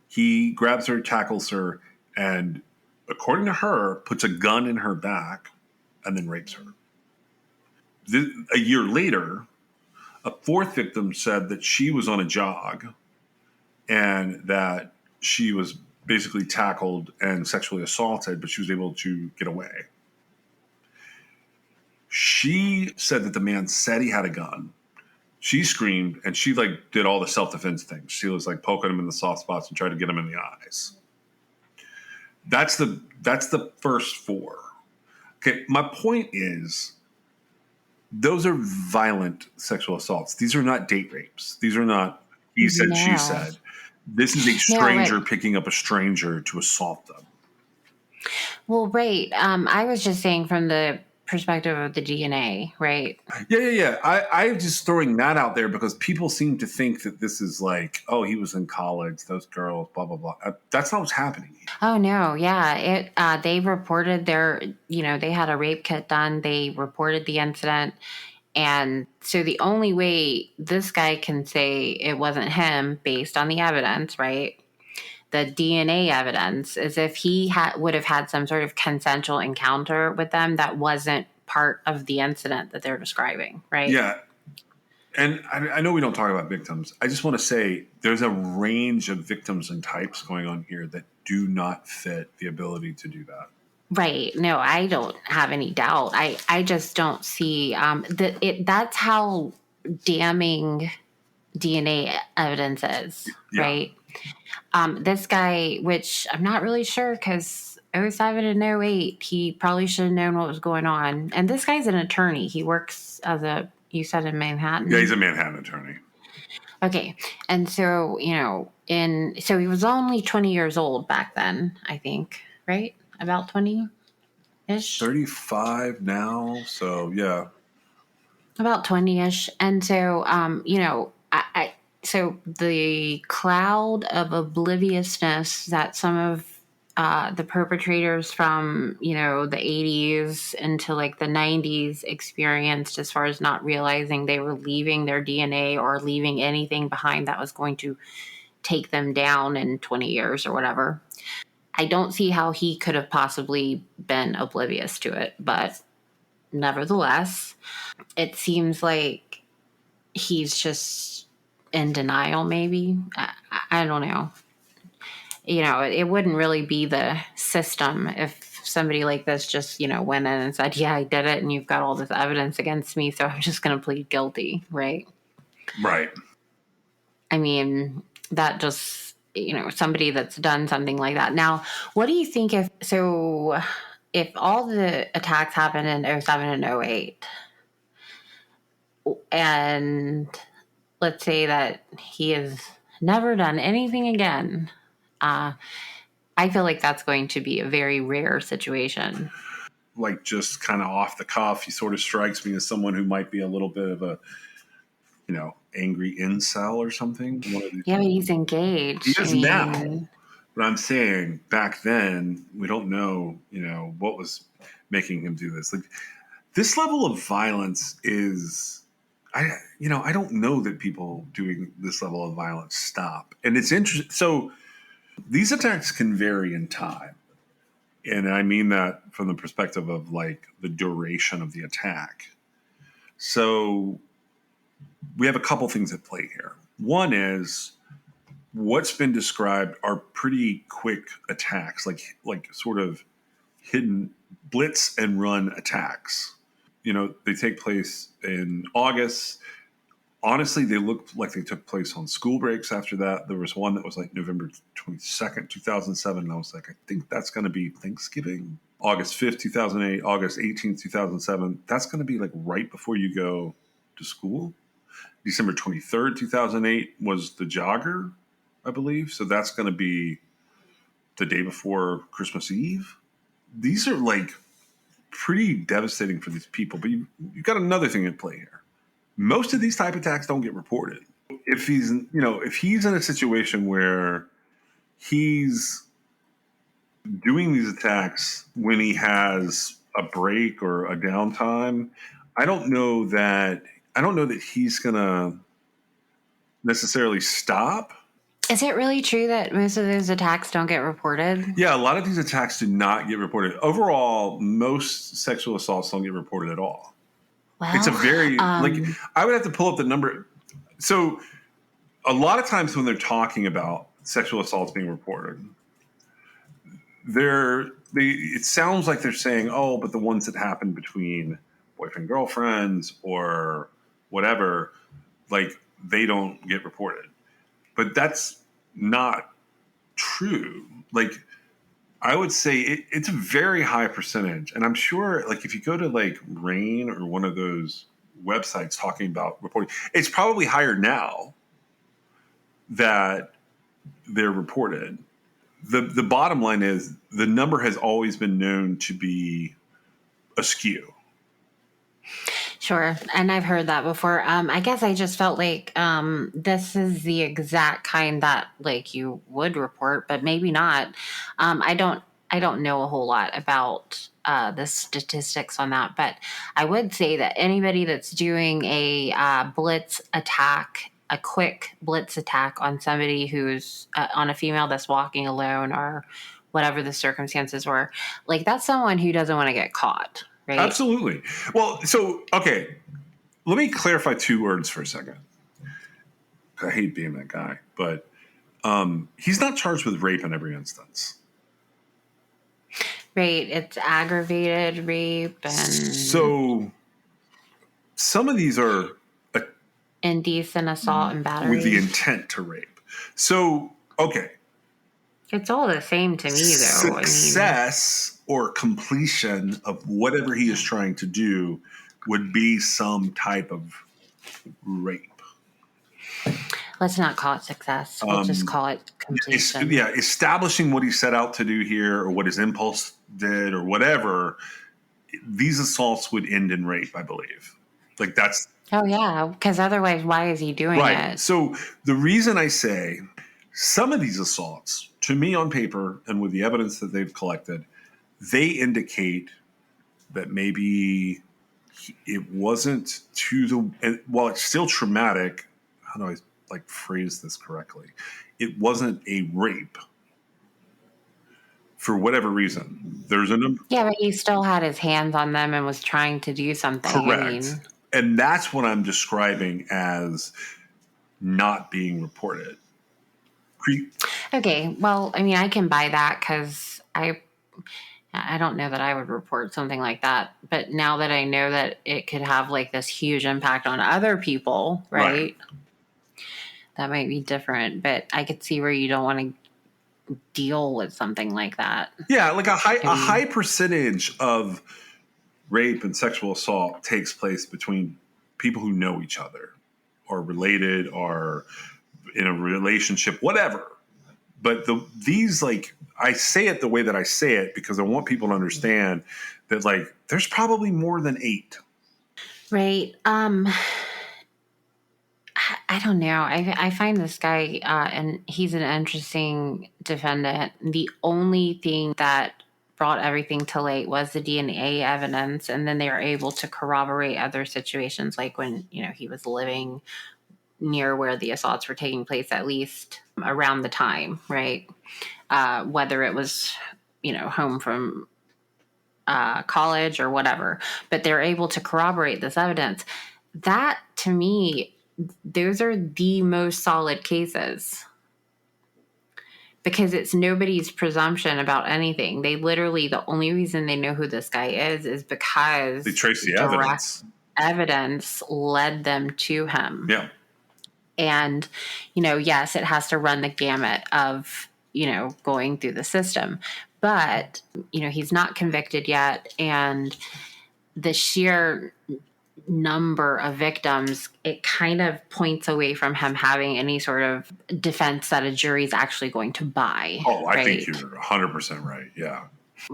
He grabs her, tackles her, and according to her, puts a gun in her back and then rapes her. A year later, a fourth victim said that she was on a jog and that she was basically tackled and sexually assaulted, but she was able to get away. She said that the man said he had a gun. She screamed and she did all the self-defense things. She was poking him in the soft spots and tried to get him in the eyes. That's the first four. Okay, my point is those are violent sexual assaults. These are not date rapes. These are not he said, she said. This is a stranger picking up a stranger to assault them. Well, right. I was just saying from the perspective of the DNA, right? Yeah. I'm just throwing that out there because people seem to think that this is he was in college, those girls, blah, blah, blah. That's not what's happening. Oh, no. Yeah. They reported they had a rape kit done. They reported the incident. And so the only way this guy can say it wasn't him based on the evidence, right? The DNA evidence is if he would have had some sort of consensual encounter with them that wasn't part of the incident that they're describing, right? Yeah. And I know we don't talk about victims. I just want to say there's a range of victims and types going on here that do not fit the ability to do that. Right. No, I don't have any doubt. I just don't see that's how damning DNA evidence is, right? This guy, which I'm not really sure because 07 and 08, he probably should have known what was going on. And this guy's an attorney. He works you said in Manhattan? Yeah, he's a Manhattan attorney. Okay. And so, so he was only 20 years old back then, I think, right? About 20-ish? 35 now, so yeah. About 20-ish. And so, so the cloud of obliviousness that some of the perpetrators from, the 80s into the 90s experienced as far as not realizing they were leaving their DNA or leaving anything behind that was going to take them down in 20 years or whatever. I don't see how he could have possibly been oblivious to it, but nevertheless, it seems like he's just in denial, maybe. I don't know. It wouldn't really be the system if somebody like this just, went in and said, yeah, I did it, and you've got all this evidence against me, so I'm just going to plead guilty, right? Right. I mean, that just, somebody that's done something like that. Now, what do you think if all the attacks happened in 07 and 08, and let's say that he has never done anything again, I feel like that's going to be a very rare situation. Just kind of off the cuff, he sort of strikes me as someone who might be a little bit of a, angry incel or something. Yeah, but he's engaged. He is now. But I'm saying back then, we don't know, what was making him do this. This level of violence is, I don't know that people doing this level of violence stop. And it's interesting. So these attacks can vary in time. And I mean that from the perspective of the duration of the attack. So we have a couple things at play here. One is what's been described are pretty quick attacks, like sort of hidden blitz and run attacks. They take place in August. Honestly, they looked like they took place on school breaks after that. There was one that was November 22nd, 2007. And I was I think that's going to be Thanksgiving. August 5th, 2008, August 18th, 2007. That's going to be right before you go to school. December 23rd, 2008 was the jogger, I believe. So that's going to be the day before Christmas Eve. These are pretty devastating for these people. But you've got another thing at play here. Most of these type of attacks don't get reported. If he's in a situation where he's doing these attacks when he has a break or a downtime, I don't know that he's gonna necessarily stop. Is it really true that most of those attacks don't get reported? Yeah, a lot of these attacks do not get reported. Overall, most sexual assaults don't get reported at all. Well, It's a very I would have to pull up the number. So a lot of times when they're talking about sexual assaults being reported, it sounds like they're saying, oh, but the ones that happen between boyfriend, girlfriends, or whatever, like they don't get reported. But that's not true. Like I would say it's a very high percentage. And I'm sure like if you go to like RAIN or one of those websites talking about reporting, it's probably higher now that they're reported. The bottom line is the number has always been known to be askew. Sure. And I've heard that before. I guess I just felt like this is the exact kind that like you would report, but maybe not. I don't know a whole lot about the statistics on that, but I would say that anybody that's doing a blitz attack, a quick blitz attack on somebody who's on a female that's walking alone or whatever the circumstances were, like that's someone who doesn't want to get caught. Right? Absolutely. Well, so, okay, let me clarify two words for a second. I hate being that guy, but he's not charged with rape in every instance. Right. It's aggravated rape. And so some of these are indecent assault and battery. With the intent to rape. So, okay. It's all the same to me, though. Success or completion of whatever he is trying to do would be some type of rape. Let's not call it success. We'll just call it completion. Establishing what he set out to do here or what his impulse did or whatever, these assaults would end in rape, I believe. Like that's... Oh, yeah, because otherwise, why is he doing it? So the reason I say some of these assaults, to me on paper and with the evidence that they've collected, they indicate that maybe it wasn't while it's still traumatic, how do I phrase this correctly? It wasn't a rape for whatever reason. There's a number. Yeah, but he still had his hands on them and was trying to do something. Correct. And that's what I'm describing as not being reported. Okay, well, I mean, I can buy that because I don't know that I would report something like that. But now that I know that it could have like this huge impact on other people, right? That might be different. But I could see where you don't want to deal with something like that. Yeah, like a high percentage of rape and sexual assault takes place between people who know each other or related or in a relationship, whatever. But these, I say it the way that I say it because I want people to understand that, there's probably more than 8. Right. I don't know. I find this guy, and he's an interesting defendant. The only thing that brought everything to light was the DNA evidence, and then they were able to corroborate other situations, like when he was living near where the assaults were taking place, at least around the time, right? Whether it was home from college or whatever, but they're able to corroborate this evidence. That, to me, those are the most solid cases. Because it's nobody's presumption about anything. They literally, the only reason they know who this guy is because they trace the evidence. Evidence led them to him. Yeah. And, yes, it has to run the gamut of, going through the system. But, he's not convicted yet. And the sheer number of victims, it kind of points away from him having any sort of defense that a jury's actually going to buy. Oh, I think you're 100% right. Yeah.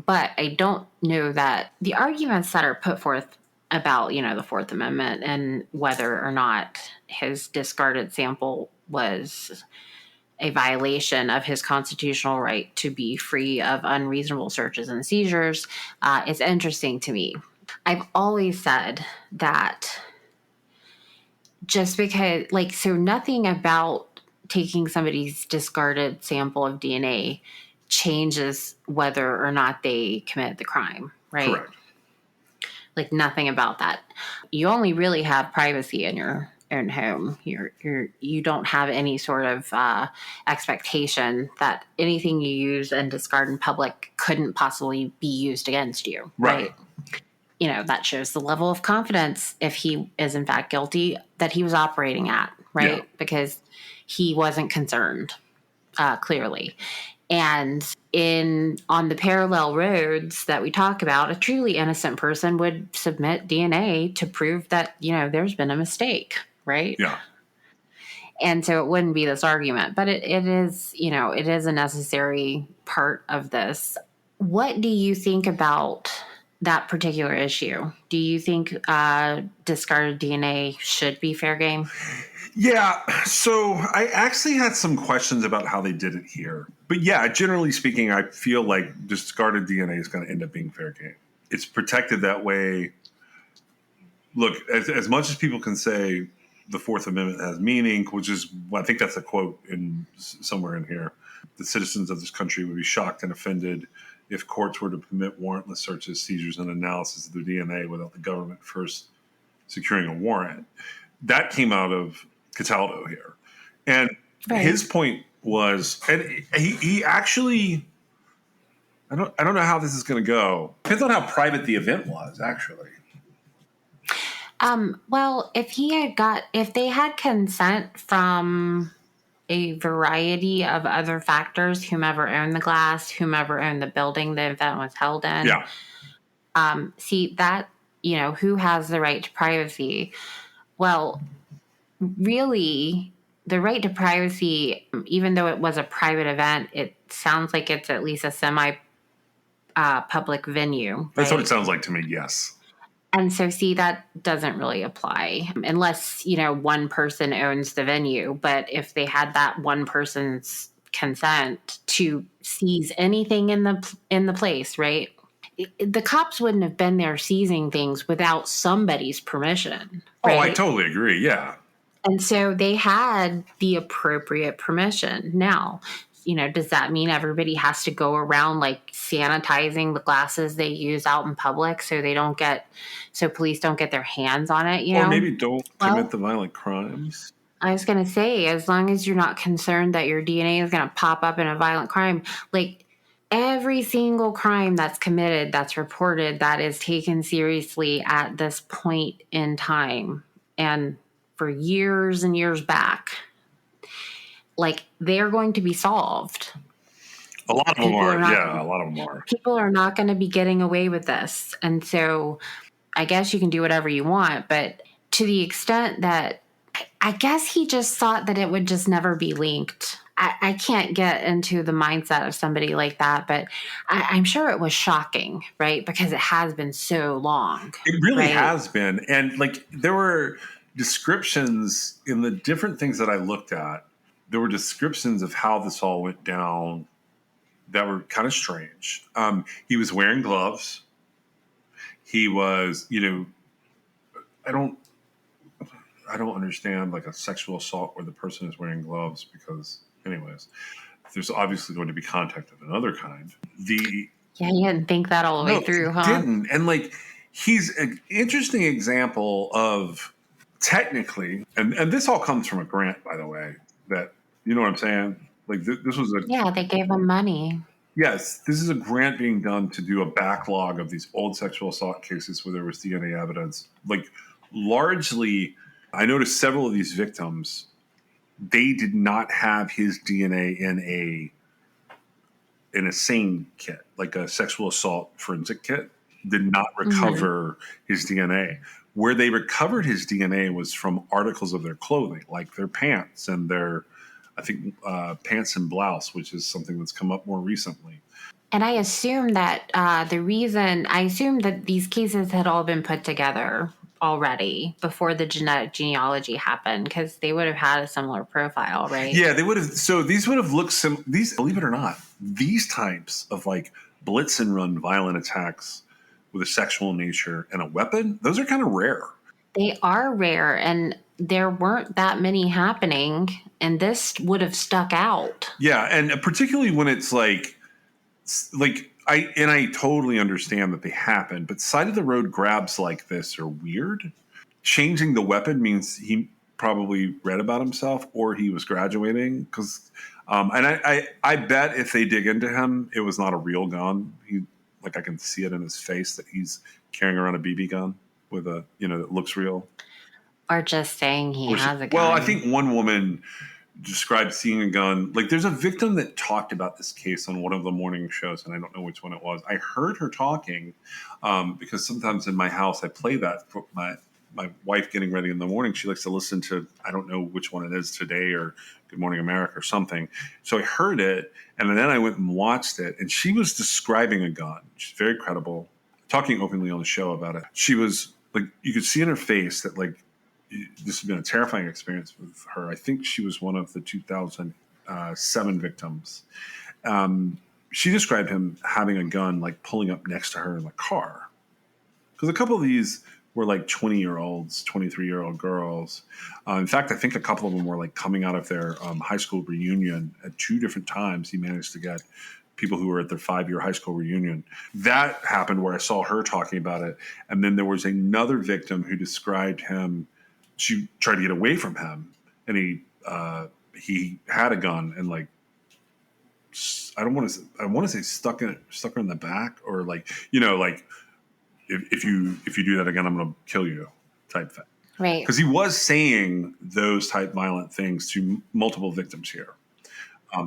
But I don't know that the arguments that are put forth about, the Fourth Amendment and whether or not his discarded sample was a violation of his constitutional right to be free of unreasonable searches and seizures is interesting to me. I've always said that just because, so nothing about taking somebody's discarded sample of DNA changes whether or not they commit the crime, right? Correct. Like nothing about that. You only really have privacy in your own home. You don't have any sort of expectation that anything you use and discard in public couldn't possibly be used against you, right? That shows the level of confidence, if he is in fact guilty, that he was operating at, right? Yeah. Because he wasn't concerned, clearly. And on the parallel roads that we talk about, a truly innocent person would submit DNA to prove that, there's been a mistake, right? Yeah. And so it wouldn't be this argument, but it is, it is a necessary part of this. What do you think about that particular issue? Do you think discarded DNA should be fair game? Yeah, so I actually had some questions about how they did it here. But yeah, generally speaking, I feel like discarded DNA is going to end up being fair game. It's protected that way. Look, as much as people can say the Fourth Amendment has meaning, which is, I think that's a quote in somewhere in here, the citizens of this country would be shocked and offended if courts were to permit warrantless searches, seizures, and analysis of their DNA without the government first securing a warrant. That came out of Cataldo here. And his point was, and he actually, I don't know how this is going to go. Depends on how private the event was, actually. Well, if they had consent from a variety of other factors, whomever owned the glass, whomever owned the building the event was held in. Yeah. See that, who has the right to privacy? Well, really, the right to privacy, even though it was a private event, it sounds like it's at least a semi-public venue. Right? That's what it sounds like to me, yes. And so, see, that doesn't really apply unless, one person owns the venue. But if they had that one person's consent to seize anything in the place, right? The cops wouldn't have been there seizing things without somebody's permission. Right? Oh, I totally agree. Yeah. And so they had the appropriate permission. Now, does that mean everybody has to go around sanitizing the glasses they use out in public so police don't get their hands on it? Or maybe don't commit the violent crimes. I was going to say, as long as you're not concerned that your DNA is going to pop up in a violent crime, every single crime that's committed, that's reported, that is taken seriously at this point in time, and for years and years back, they're going to be solved. A lot of them are. A lot of them are. People are not going to be getting away with this. And so I guess you can do whatever you want, but to the extent that I guess he just thought that it would just never be linked. I can't get into the mindset of somebody like that, but I'm sure it was shocking, right? Because it has been so long. It really has been. And there were descriptions in the different things that I looked at. There were descriptions of how this all went down that were kind of strange. He was wearing gloves. He was, I don't understand a sexual assault where the person is wearing gloves because, anyways, there's obviously going to be contact of another kind. You didn't think that all the way through, huh? Didn't. And he's an interesting example of technically, and this all comes from a grant, by the way, that, you know what I'm saying? This was they gave him money. Yes, this is a grant being done to do a backlog of these old sexual assault cases where there was DNA evidence. Largely, I noticed several of these victims, they did not have his DNA in a SANE kit, like a sexual assault forensic kit, did not recover his DNA. Where they recovered his DNA was from articles of their clothing, like their pants and their, I think, pants and blouse, which is something that's come up more recently. And I assume that I assume that these cases had all been put together already before the genetic genealogy happened, because they would have had a similar profile, right? Yeah, they would have. So these would have looked these, believe it or not, these types of like blitz and run violent attacks with a sexual nature and a weapon, those are kind of rare. They are rare, and there weren't that many happening, and this would have stuck out. Yeah, and particularly when it's like I totally understand that they happen, but side of the road grabs like this are weird. Changing the weapon means he probably read about himself or he was graduating because and I bet if they dig into him, it was not a real gun. He like I can see it in his face that he's carrying around a BB gun with a that looks real. Or just saying he has a gun. Well, I think one woman described seeing a gun. Like there's a victim that talked about this case on one of the morning shows, and I don't know which one it was. I heard her talking because sometimes in my house I play that for my wife getting ready in the morning. She likes to listen to, I don't know which one it is, Today or Good Morning America or something. So I heard it, and then I went and watched it, and she was describing a gun. She's very credible, talking openly on the show about it. She was like, you could see in her face that like this has been a terrifying experience with her. I think she was one of the 2007 victims. She described him having a gun, like pulling up next to her in the car. Because a couple of these were like 20-year-olds, 23-year-old girls. In fact, I think a couple of them were like coming out of their high school reunion at 2 different times. He managed to get people who were at their 5-year high school reunion. That happened where I saw her talking about it. And then there was another victim who described him. She tried to get away from him, and he had a gun and like I want to say stuck her in the back, or like like if you do that again, I'm going to kill you type thing. Right. Because he was saying those type violent things to multiple victims here.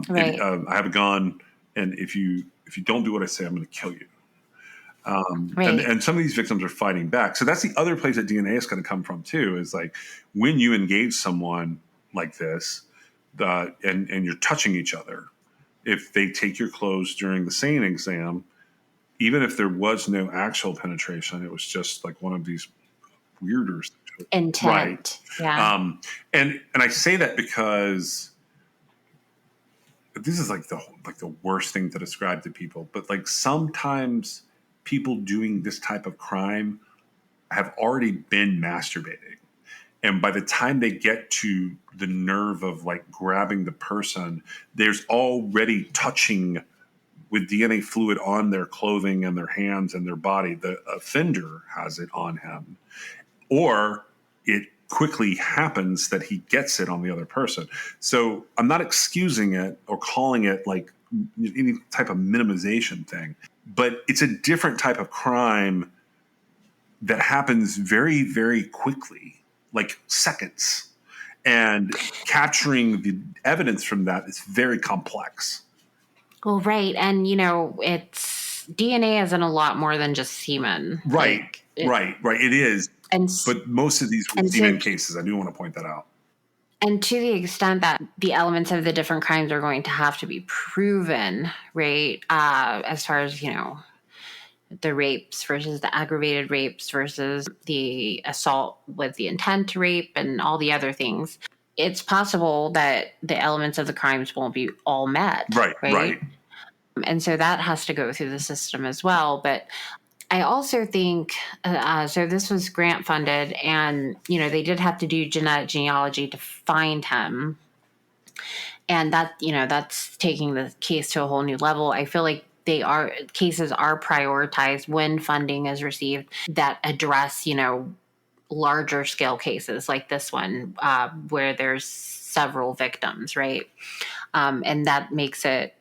Right. I have a gun, and if you don't do what I say, I'm going to kill you. Right. And some of these victims are fighting back. So that's the other place that DNA is going to come from too, is like when you engage someone like this and you're touching each other, if they take your clothes during the SANE exam, even if there was no actual penetration, it was just like one of these weirder intent. Right. Yeah. And I say that because this is like the worst thing to describe to people, but like sometimes people doing this type of crime have already been masturbating. And by the time they get to the nerve of like grabbing the person, there's already touching with DNA fluid on their clothing and their hands and their body. The offender has it on him. Or it quickly happens that he gets it on the other person. So I'm not excusing it or calling it like any type of minimization thing, but it's a different type of crime that happens very, very quickly, like seconds. And capturing the evidence from that is very complex. Well, right. And, it's DNA isn't a lot more than just semen. Right. Right. It is. But most of these were semen cases. I do want to point that out. And to the extent that the elements of the different crimes are going to have to be proven, right? As far as, the rapes versus the aggravated rapes versus the assault with the intent to rape and all the other things, it's possible that the elements of the crimes won't be all met. Right. And so that has to go through the system as well. But I also think, so this was grant funded, and, they did have to do genetic genealogy to find him. And that, that's taking the case to a whole new level. I feel like cases are prioritized when funding is received that address, larger scale cases like this one, where there's several victims, right? And that makes it,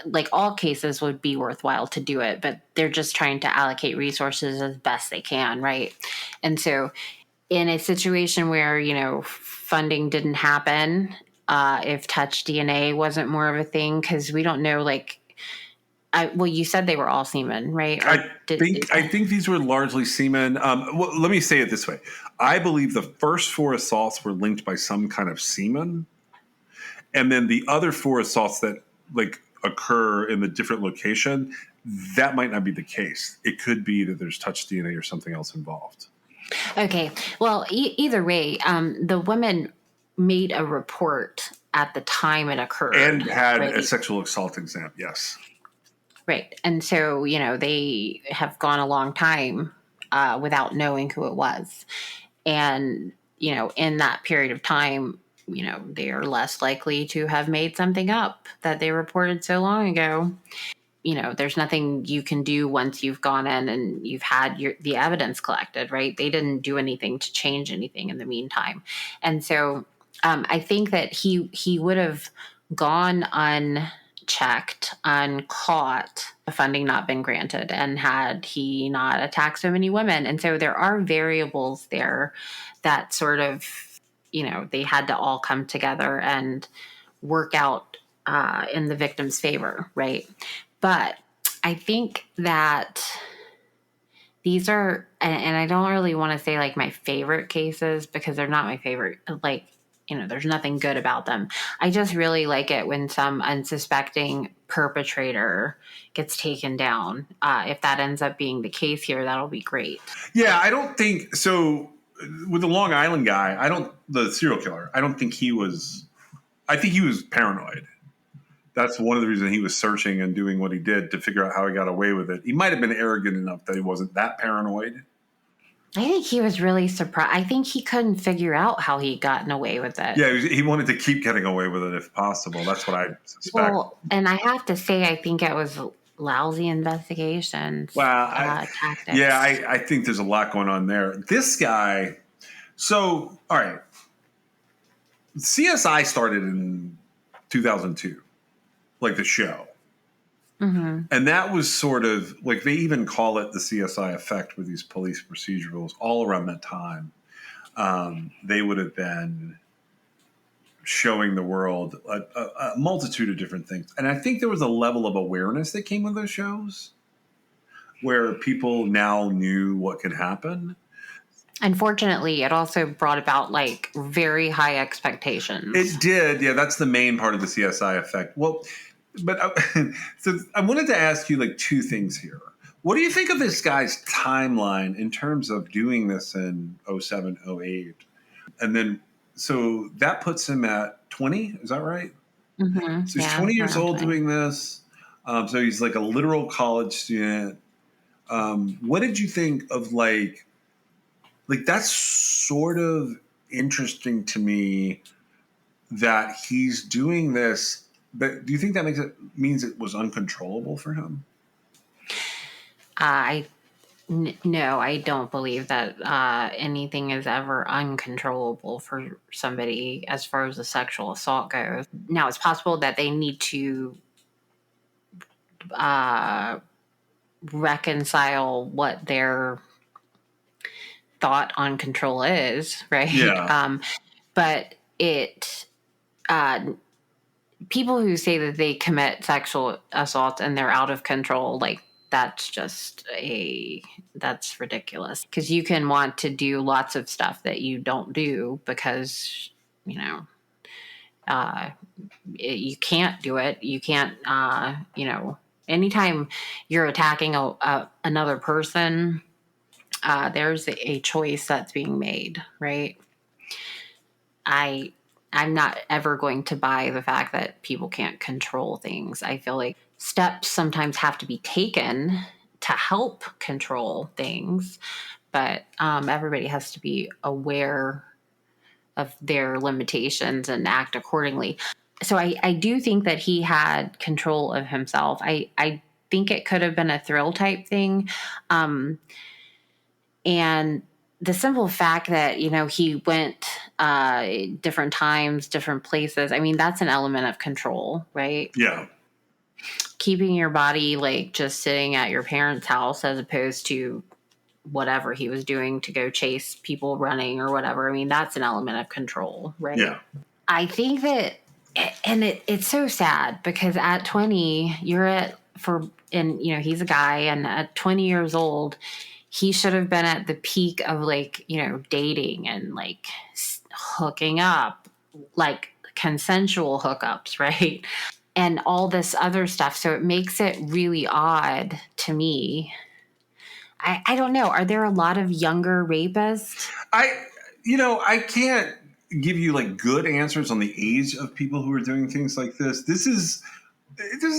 like all cases would be worthwhile to do it, but they're just trying to allocate resources as best they can, right? And so in a situation where, funding didn't happen, if touch DNA wasn't more of a thing, because we don't know, you said they were all semen, right? I think these were largely semen. Well, let me say it this way. I believe the first 4 assaults were linked by some kind of semen. And then the other 4 assaults that occur in the different location, that might not be the case. It could be that there's touch DNA or something else involved. Okay. Well, either way, the women made a report at the time it occurred. And had right? a sexual assault exam, yes. Right. And so, they have gone a long time without knowing who it was. And, in that period of time, they are less likely to have made something up that they reported so long ago. There's nothing you can do once you've gone in and you've had the evidence collected, right? They didn't do anything to change anything in the meantime. And so I think that he would have gone unchecked, uncaught, the funding not been granted, and had he not attacked so many women. And so there are variables there that sort of, they had to all come together and work out in the victim's favor, right? But I think that these are, and I don't really want to say like my favorite cases because they're not my favorite. Like, there's nothing good about them. I just really like it when some unsuspecting perpetrator gets taken down. If that ends up being the case here, that'll be great. Yeah, I don't think so. With the Long Island guy, the serial killer, I think he was paranoid. That's one of the reasons he was searching and doing what he did to figure out how he got away with it. He might have been arrogant enough that he wasn't that paranoid. I think he was really surprised. I think he couldn't figure out how he'd gotten away with it. Yeah, he wanted to keep getting away with it if possible. That's what I suspect. Well, and I have to say, I think it was lousy investigations. Tactics. Yeah, I think there's a lot going on there. This guy, so, all right. CSI started in 2002, like the show. Mm-hmm. And that was sort of like, they even call it the CSI effect with these police procedurals all around that time. They would have been showing the world a multitude of different things. And I think there was a level of awareness that came with those shows where people now knew what could happen. Unfortunately, it also brought about like very high expectations. It did. Yeah, that's the main part of the CSI effect. Well, but so I wanted to ask you like two things here. What do you think of this guy's timeline in terms of doing this in 07, 08? And then, so that puts him at 20, is that right? Mm-hmm. So he's 20 years old doing this. So he's like a literal college student. What did you think of like that's sort of interesting to me that he's doing this. But do you think that means it was uncontrollable for him? No, I don't believe that anything is ever uncontrollable for somebody as far as the sexual assault goes. Now, it's possible that they need to reconcile what their thought on control is, right? Yeah. But people who say that they commit sexual assault and they're out of control, like, that's ridiculous. Because you can want to do lots of stuff that you don't do because, you can't do it. You can't, anytime you're attacking another person, there's a choice that's being made, right? I'm not ever going to buy the fact that people can't control things. I feel like steps sometimes have to be taken to help control things, but everybody has to be aware of their limitations and act accordingly. So I do think that he had control of himself. I think it could have been a thrill type thing. And the simple fact that, he went different times, different places, I mean, that's an element of control, right? Yeah. Keeping your body like just sitting at your parents' house as opposed to whatever he was doing to go chase people running or whatever. I mean, that's an element of control, right? Yeah. I think that, and it's so sad because at 20, he's a guy, and at 20 years old, he should have been at the peak of like, dating and like hooking up, like consensual hookups, right? and all this other stuff. So it makes it really odd to me. I don't know. Are there a lot of younger rapists? I can't give you like good answers on the age of people who are doing things like this. This is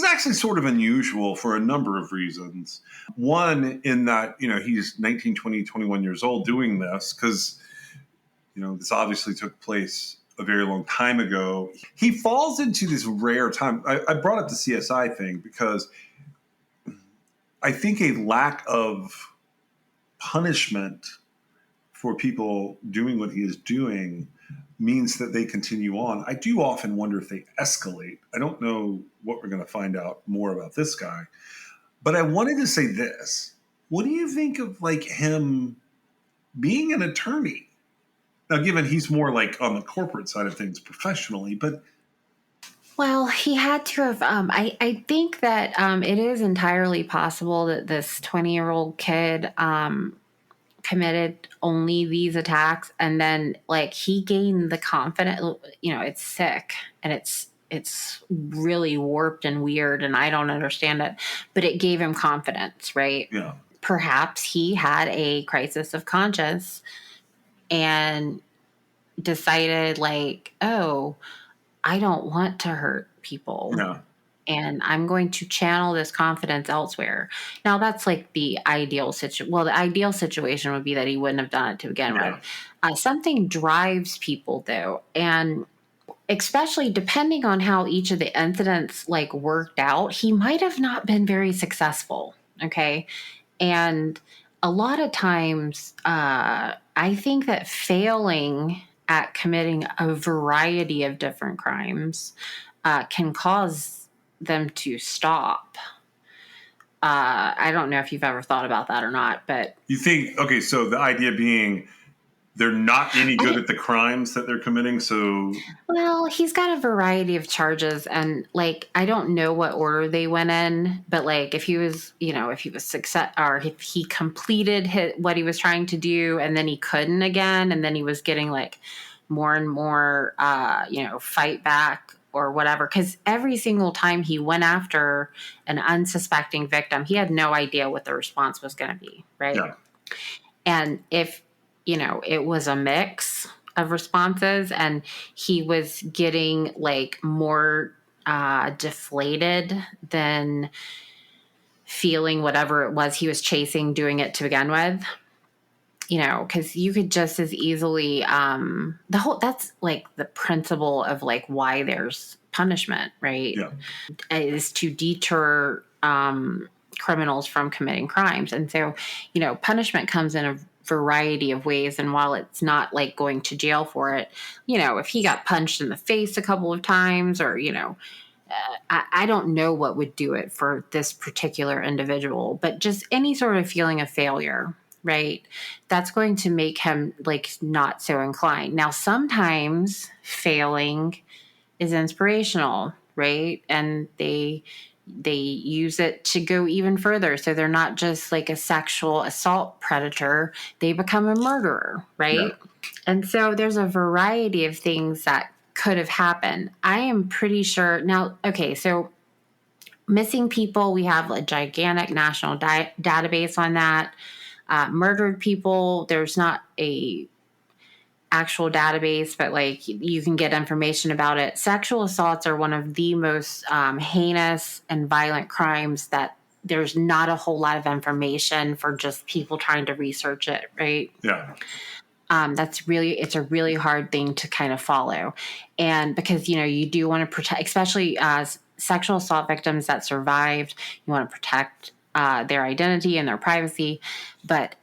actually sort of unusual for a number of reasons. One, in that, he's 19, 20, 21 years old doing this because, this obviously took place a very long time ago. He falls into this rare time. I brought up the CSI thing because I think a lack of punishment for people doing what he is doing means that they continue on. I do often wonder if they escalate. I don't know what we're going to find out more about this guy. But I wanted to say this. What do you think of like him being an attorney? Now, given he's more like on the corporate side of things professionally, but Well, he had to have. I think that it is entirely possible that this 20-year-old kid committed only these attacks, and then like he gained the confidence. It's sick and it's really warped and weird, and I don't understand it, but it gave him confidence, right? yeah. Perhaps he had a crisis of conscience and decided like, oh, I don't want to hurt people. Yeah. And I'm going to channel this confidence elsewhere. Now that's like the ideal situation. Well, the ideal situation would be that he wouldn't have done it to begin Yeah. with. Something drives people though. And especially depending on how each of the incidents like worked out, he might have not been very successful. Okay. And a lot of times, I think that failing at committing a variety of different crimes can cause them to stop. I don't know if you've ever thought about that or not, but You think, okay, so the idea being they're not any good at the crimes that they're committing, so well, he's got a variety of charges, and like I don't know what order they went in, but like if he was, if he was success or if he completed what he was trying to do, and then he couldn't again, and then he was getting like more and more, fight back or whatever. Because every single time he went after an unsuspecting victim, he had no idea what the response was going to be, right? yeah. And if, it was a mix of responses and he was getting like more deflated than feeling whatever it was he was chasing, doing it to begin with, because you could just as easily, that's like the principle of like why there's punishment, right? Yeah. Is to deter criminals from committing crimes. And so, punishment comes in a variety of ways. And while it's not like going to jail for it, if he got punched in the face a couple of times or, I don't know what would do it for this particular individual, but just any sort of feeling of failure, right? That's going to make him like not so inclined. Now, sometimes failing is inspirational, right? And they use it to go even further. So they're not just like a sexual assault predator, they become a murderer, right? Yeah. And so there's a variety of things that could have happened. I am pretty sure now, okay, so missing people, we have a gigantic national database on that. Murdered people, there's not a actual database, but like you can get information about it. Sexual assaults are one of the most heinous and violent crimes that there's not a whole lot of information for just people trying to research it, right? Yeah. It's a really hard thing to kind of follow. And because, you do want to protect, especially sexual assault victims that survived, you want to protect their identity and their privacy. But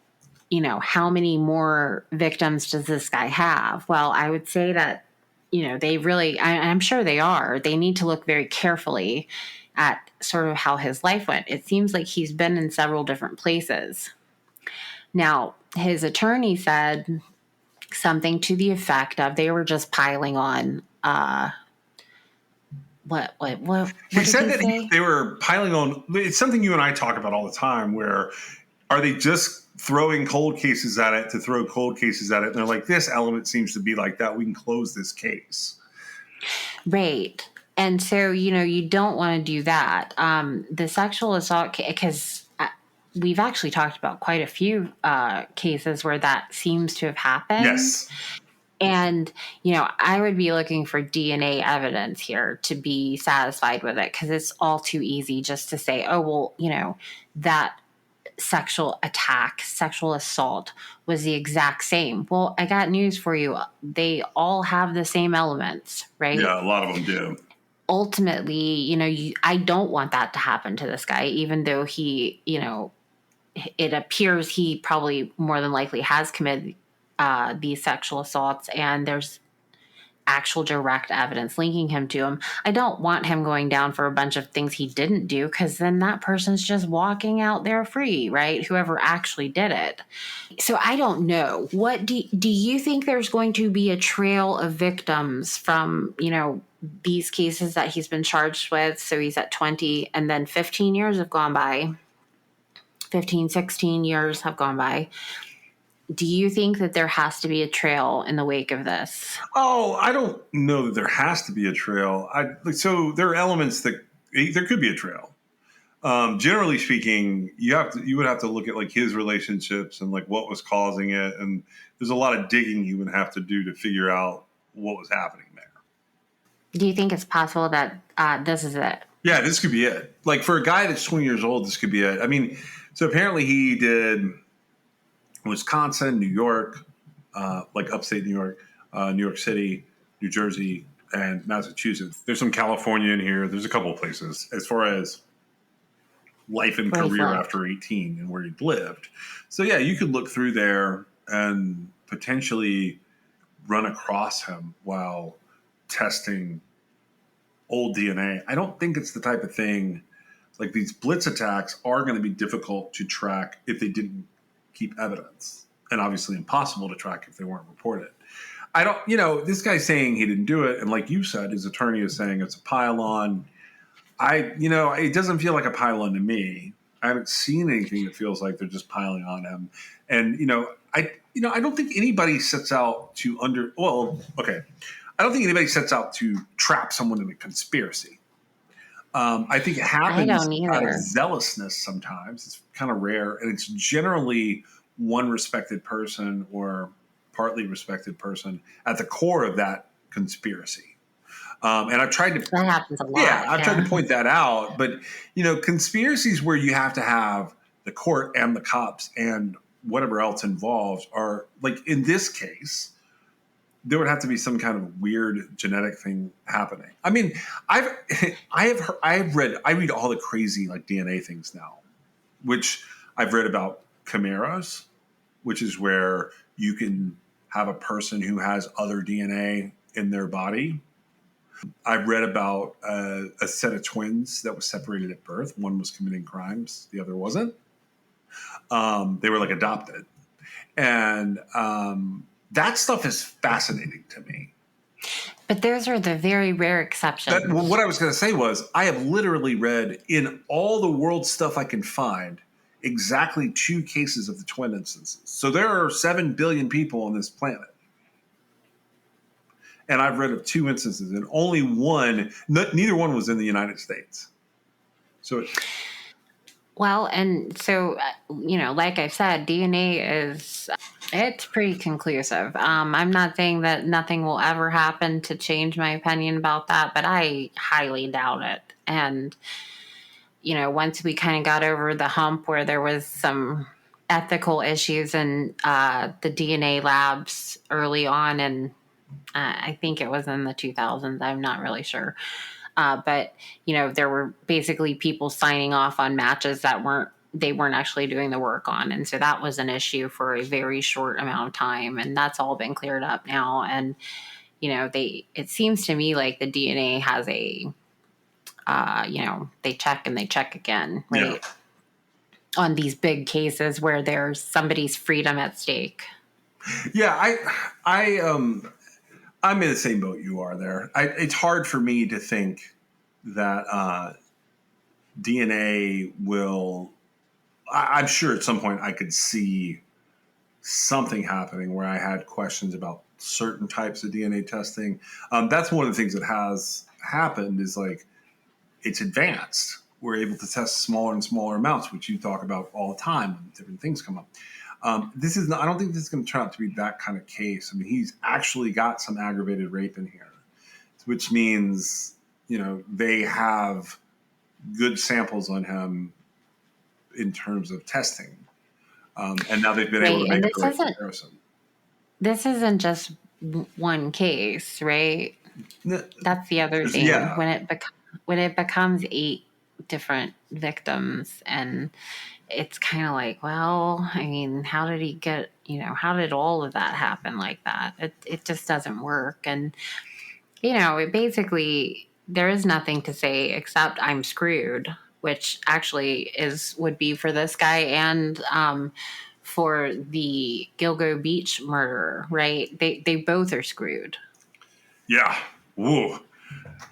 how many more victims does this guy have? Well, I would say that, they really, I'm sure they are. They need to look very carefully at sort of how his life went. It seems like he's been in several different places. Now, his attorney said something to the effect of they were just piling on. What He said that they were piling on. It's something you and I talk about all the time. Where are they just throwing cold cases at it to throw cold cases at it? And they're like, this element seems to be like that. We can close this case. Right. And so, you don't want to do that. The sexual assault, because we've actually talked about quite a few cases where that seems to have happened. Yes. And, I would be looking for DNA evidence here to be satisfied with it, because it's all too easy just to say, oh, well, that sexual attack, sexual assault was the exact same. Well, I got news for you. They all have the same elements, right? Yeah, a lot of them do. Ultimately, I don't want that to happen to this guy, even though he, it appears he probably more than likely has committed these sexual assaults, and there's actual direct evidence linking him to him. I don't want him going down for a bunch of things he didn't do, because then that person's just walking out there free, right? Whoever actually did it. So I don't know. What do you think there's going to be a trail of victims from, these cases that he's been charged with? So he's at 20, and then 15 years have gone by. 15, 16 years have gone by. Do you think that there has to be a trail in the wake of this? Oh, I don't know that there has to be a trail. So there are elements that there could be a trail. Generally speaking, you would have to look at like his relationships and like what was causing it, and there's a lot of digging you would have to do to figure out what was happening there. Do you think it's possible that this is it? Yeah, this could be it. Like for a guy that's 20 years old, this could be it. I mean, so apparently he did Wisconsin, New York, like upstate New York, New York City, New Jersey, and Massachusetts. There's some California in here. There's a couple of places as far as life and Where he's career lived. after 18 and where he'd lived. So yeah, you could look through there and potentially run across him while testing old DNA. I don't think it's the type of thing like these blitz attacks are going to be difficult to track if they didn't keep evidence, and obviously impossible to track if they weren't reported. I don't, this guy's saying he didn't do it. And like you said, his attorney is saying it's a pile-on. It doesn't feel like a pile-on to me. I haven't seen anything that feels like they're just piling on him. And, I don't think anybody sets out to I don't think anybody sets out to trap someone in a conspiracy. I think it I happens don't out of either. zealousness sometimes. It's kind of rare, and it's generally one respected person or partly respected person at the core of that conspiracy. And I've tried to, That happens a yeah, lot. I've tried to point that out. But conspiracies where you have to have the court and the cops and whatever else involved are like in this case there would have to be some kind of weird genetic thing happening. I mean, I read all the crazy like DNA things now, which I've read about chimeras, which is where you can have a person who has other DNA in their body. I've read about a set of twins that was separated at birth. One was committing crimes, the other wasn't. They were like adopted, and that stuff is fascinating to me. But those are the very rare exceptions. What I was going to say was I have literally read in all the world stuff I can find exactly 2 cases of the twin instances. So there are 7 billion people on this planet. And I've read of 2 instances, and only one, neither one was in the United States. So Well, and so, like I said, DNA it's pretty conclusive. I'm not saying that nothing will ever happen to change my opinion about that, but I highly doubt it. And, once we kind of got over the hump where there was some ethical issues in the DNA labs early on, and I think it was in the 2000s, I'm not really sure. But there were basically people signing off on matches that they weren't actually doing the work on, and so that was an issue for a very short amount of time, and that's all been cleared up now. And it seems to me like the DNA has a they check and they check again, right? yeah. On these big cases where there's somebody's freedom at stake. Yeah, I'm in the same boat you are there. It's hard for me to think that DNA will. I'm sure at some point I could see something happening where I had questions about certain types of DNA testing. That's one of the things that has happened is like it's advanced. We're able to test smaller and smaller amounts, which you talk about all the time when different things come up. This is not, I don't think this is going to turn out to be that kind of case. I mean, he's actually got some aggravated rape in here, which means, they have good samples on him in terms of testing. And now they've been able to Right. And make the right comparison. this isn't just one case, right? That's the other thing. Yeah. When it becomes 8 different victims, and it's kind of like, well, I mean, how did he get, how did all of that happen like that? It just doesn't work. And, it basically, there is nothing to say except I'm screwed, which actually would be for this guy and, for the Gilgo Beach murderer, right? They both are screwed. Yeah. Whoa.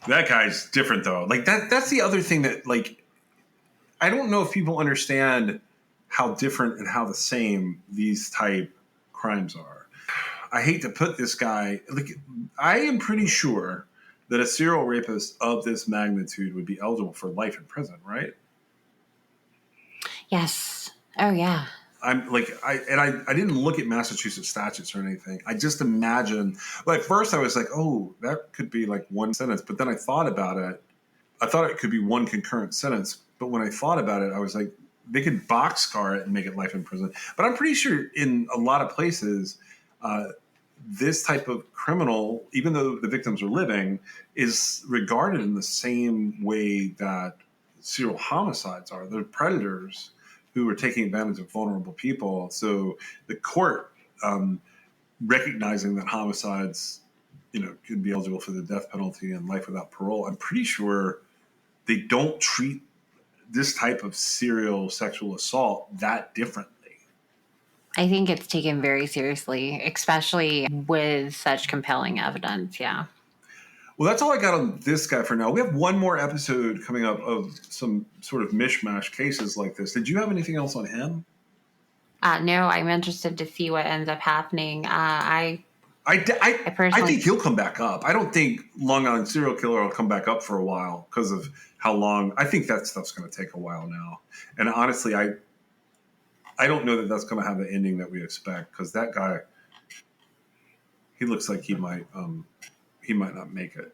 That guy's different though. Like that's the other thing that, like, I don't know if people understand how different and how the same these type crimes are. I hate to put this guy, like, I am pretty sure that a serial rapist of this magnitude would be eligible for life in prison, right? Yes. Oh yeah. I'm like, I didn't look at Massachusetts statutes or anything. I just imagined, like, first I was like, oh, that could be like one sentence. But then I thought about it. I thought it could be one concurrent sentence. But when I thought about it, I was like, they could boxcar it and make it life in prison. But I'm pretty sure in a lot of places, this type of criminal, even though the victims are living, is regarded in the same way that serial homicides are. They're predators who are taking advantage of vulnerable people. So the court, recognizing that homicides, could be eligible for the death penalty and life without parole, I'm pretty sure they don't treat this type of serial sexual assault that differently. I think it's taken very seriously, especially with such compelling evidence. Yeah. Well, that's all I got on this guy for now. We have one more episode coming up of some sort of mishmash cases like this. Did you have anything else on him? No, I'm interested to see what ends up happening. I think he'll come back up. I don't think Long Island Serial Killer will come back up for a while because of how long. I think that stuff's going to take a while now. And honestly, I don't know that that's going to have the ending that we expect, because that guy, he looks like he might not make it.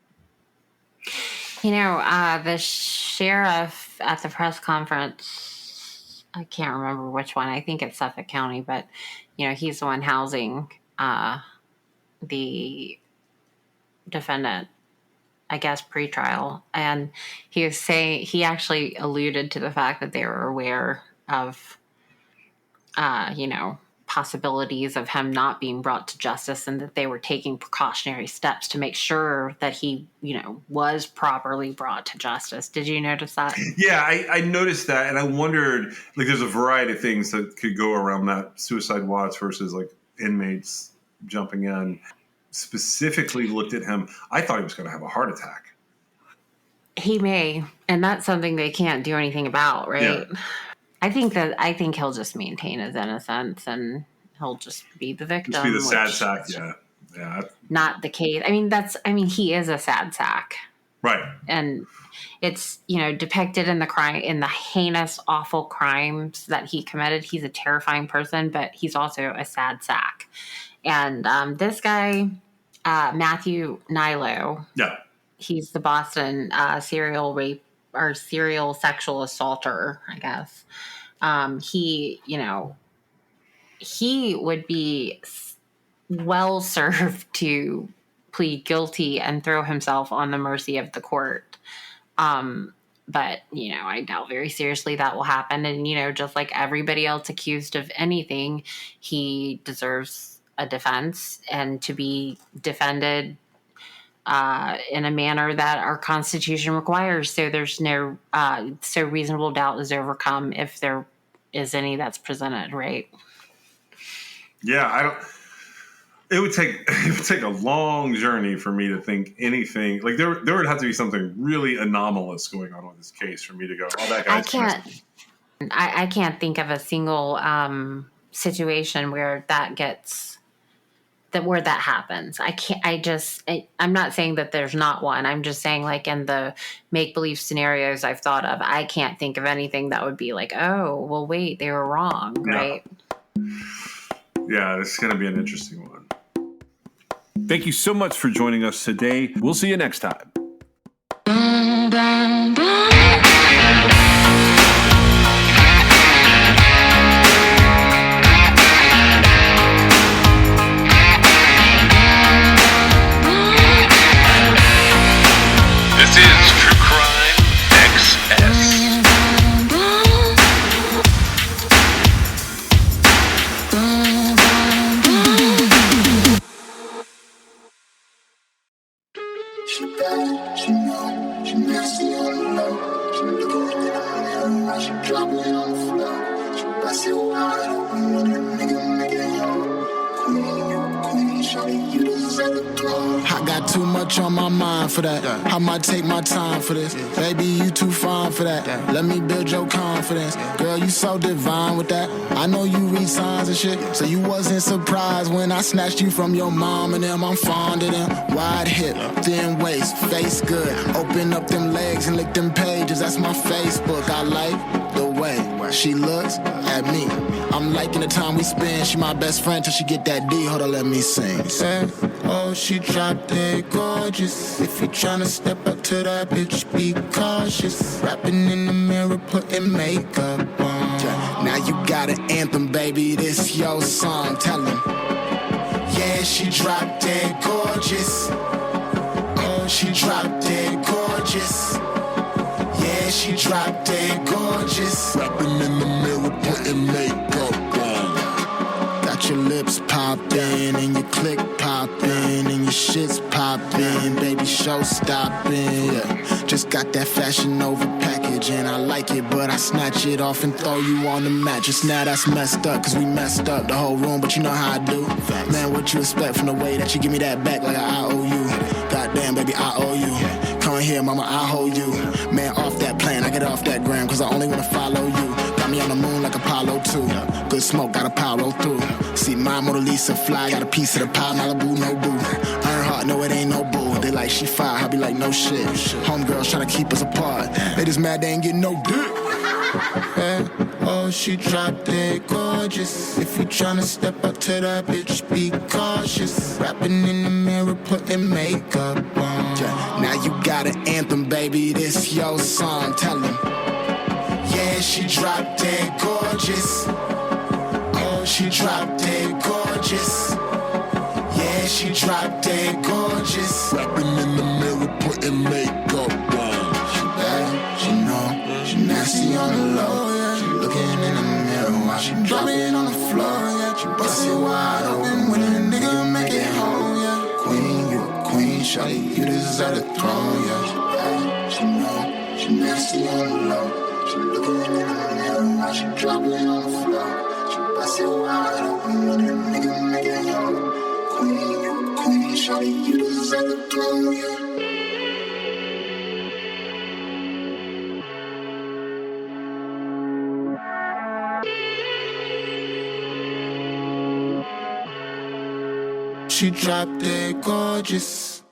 The sheriff at the press conference, I can't remember which one. I think it's Suffolk County, but he's the one housing the defendant, I guess, pretrial, and he was saying, he actually alluded to the fact that they were aware of possibilities of him not being brought to justice, and that they were taking precautionary steps to make sure that he, was properly brought to justice. Did you notice that? Yeah, I noticed that, and I wondered, like, there's a variety of things that could go around that. Suicide watch versus like inmates jumping in. Specifically looked at him, I thought he was going to have a heart attack. He may, and that's something they can't do anything about, right? Yeah. I think he'll just maintain his innocence, and he'll just be the victim. Just be the sad sack, yeah. Not the case. He is a sad sack, right? And it's depicted in the heinous, awful crimes that he committed. He's a terrifying person, but he's also a sad sack. And this guy, Matthew Nilo, yeah, he's the Boston serial rape or serial sexual assaulter, I guess. He would be well served to plead guilty and throw himself on the mercy of the court. But, I doubt very seriously that will happen. And, just like everybody else accused of anything, he deserves a defense and to be defended in a manner that our Constitution requires. So there's no, so reasonable doubt is overcome if there is any that's presented, right? Yeah, it would take a long journey for me to think anything. Like there would have to be something really anomalous going on with this case for me to go, oh, that guy's I can't think of a single situation where that gets that where that happens. I'm not saying that there's not one. I'm just saying, like, in the make believe scenarios I've thought of, I can't think of anything that would be like, oh, well, wait, they were wrong, right? Yeah, this is going to be an interesting one. Thank you so much for joining us today. We'll see you next time. This is True Crime XS. She bad, she know, she nasty on the low. She looking in the mirror, she drop it on the floor. She bust it wide open, when a nigga make it yo. Queen, you queen, shawty, you deserve the throne. I got too much on my mind for that. I might take my time for this. Baby, you too fine for that. Let me build your confidence. Girl, you so divine with that. I know you read signs and shit, so you wasn't surprised when I snatched you from your mom and them. I'm fond of them. Wide hip, thin waist, face good. Open up them legs and lick them pages. That's my Facebook. I like the way she looks at me. I'm liking the time we spend. She my best friend till she get that D. Hold on, let me sing. Say, oh, she drop dead gorgeous. If you tryna step up to that bitch, be cautious. Rapping in the mirror, putting makeup on. Now you got an anthem, baby. This your song. Tell him. Yeah, she drop dead gorgeous. Oh, she drop dead gorgeous. Yeah, she drop dead gorgeous. Rapping in the mirror, putting makeup on. Got your lips poppin' and your click poppin' and your shit's poppin', baby, show stoppin'. Yeah. Just got that Fashion Nova package and I like it, but I snatch it off and throw you on the mattress. Now that's messed up, cause we messed up the whole room, but you know how I do. Man, what you expect from the way that you give me that back like I owe you? Goddamn, baby, I owe you. Come here, mama, I hold you. Man, off that plane, I get off that gram, cause I only wanna follow you. Got me on the moon like Apollo 2. Good smoke, got a power roll through. See my Mona Lisa fly, got a piece of the pie, Malibu, no boo. Earnhardt, no, it ain't no boo. They like, she fire, I be like, no shit. Homegirls tryna keep us apart. They just mad they ain't getting no dick. Hey, oh, she drop dead gorgeous. If you tryna step up to that bitch, be cautious. Rapping in the mirror, putting makeup on. Now you got an anthem, baby, this your song. Tell him. Yeah, she drop dead gorgeous. Oh, she drop dead gorgeous. Yeah, she drop dead gorgeous. Rapping in the mirror, putting makeup on. She bad, she know, she nasty on the low. Yeah, she looking in the mirror while she drop it on the floor. Yeah, she bust it wide open when a nigga make it home. Yeah, queen, you a queen, shawty, you deserve the throne. Yeah, she bad, she know, she nasty on the low. She looking in the mirror while she drop it on the floor. She bust it wide open when a nigga make it home. Queen, you a queen, shawty, you deserve the throne. Yeah. She dropped dead gorgeous.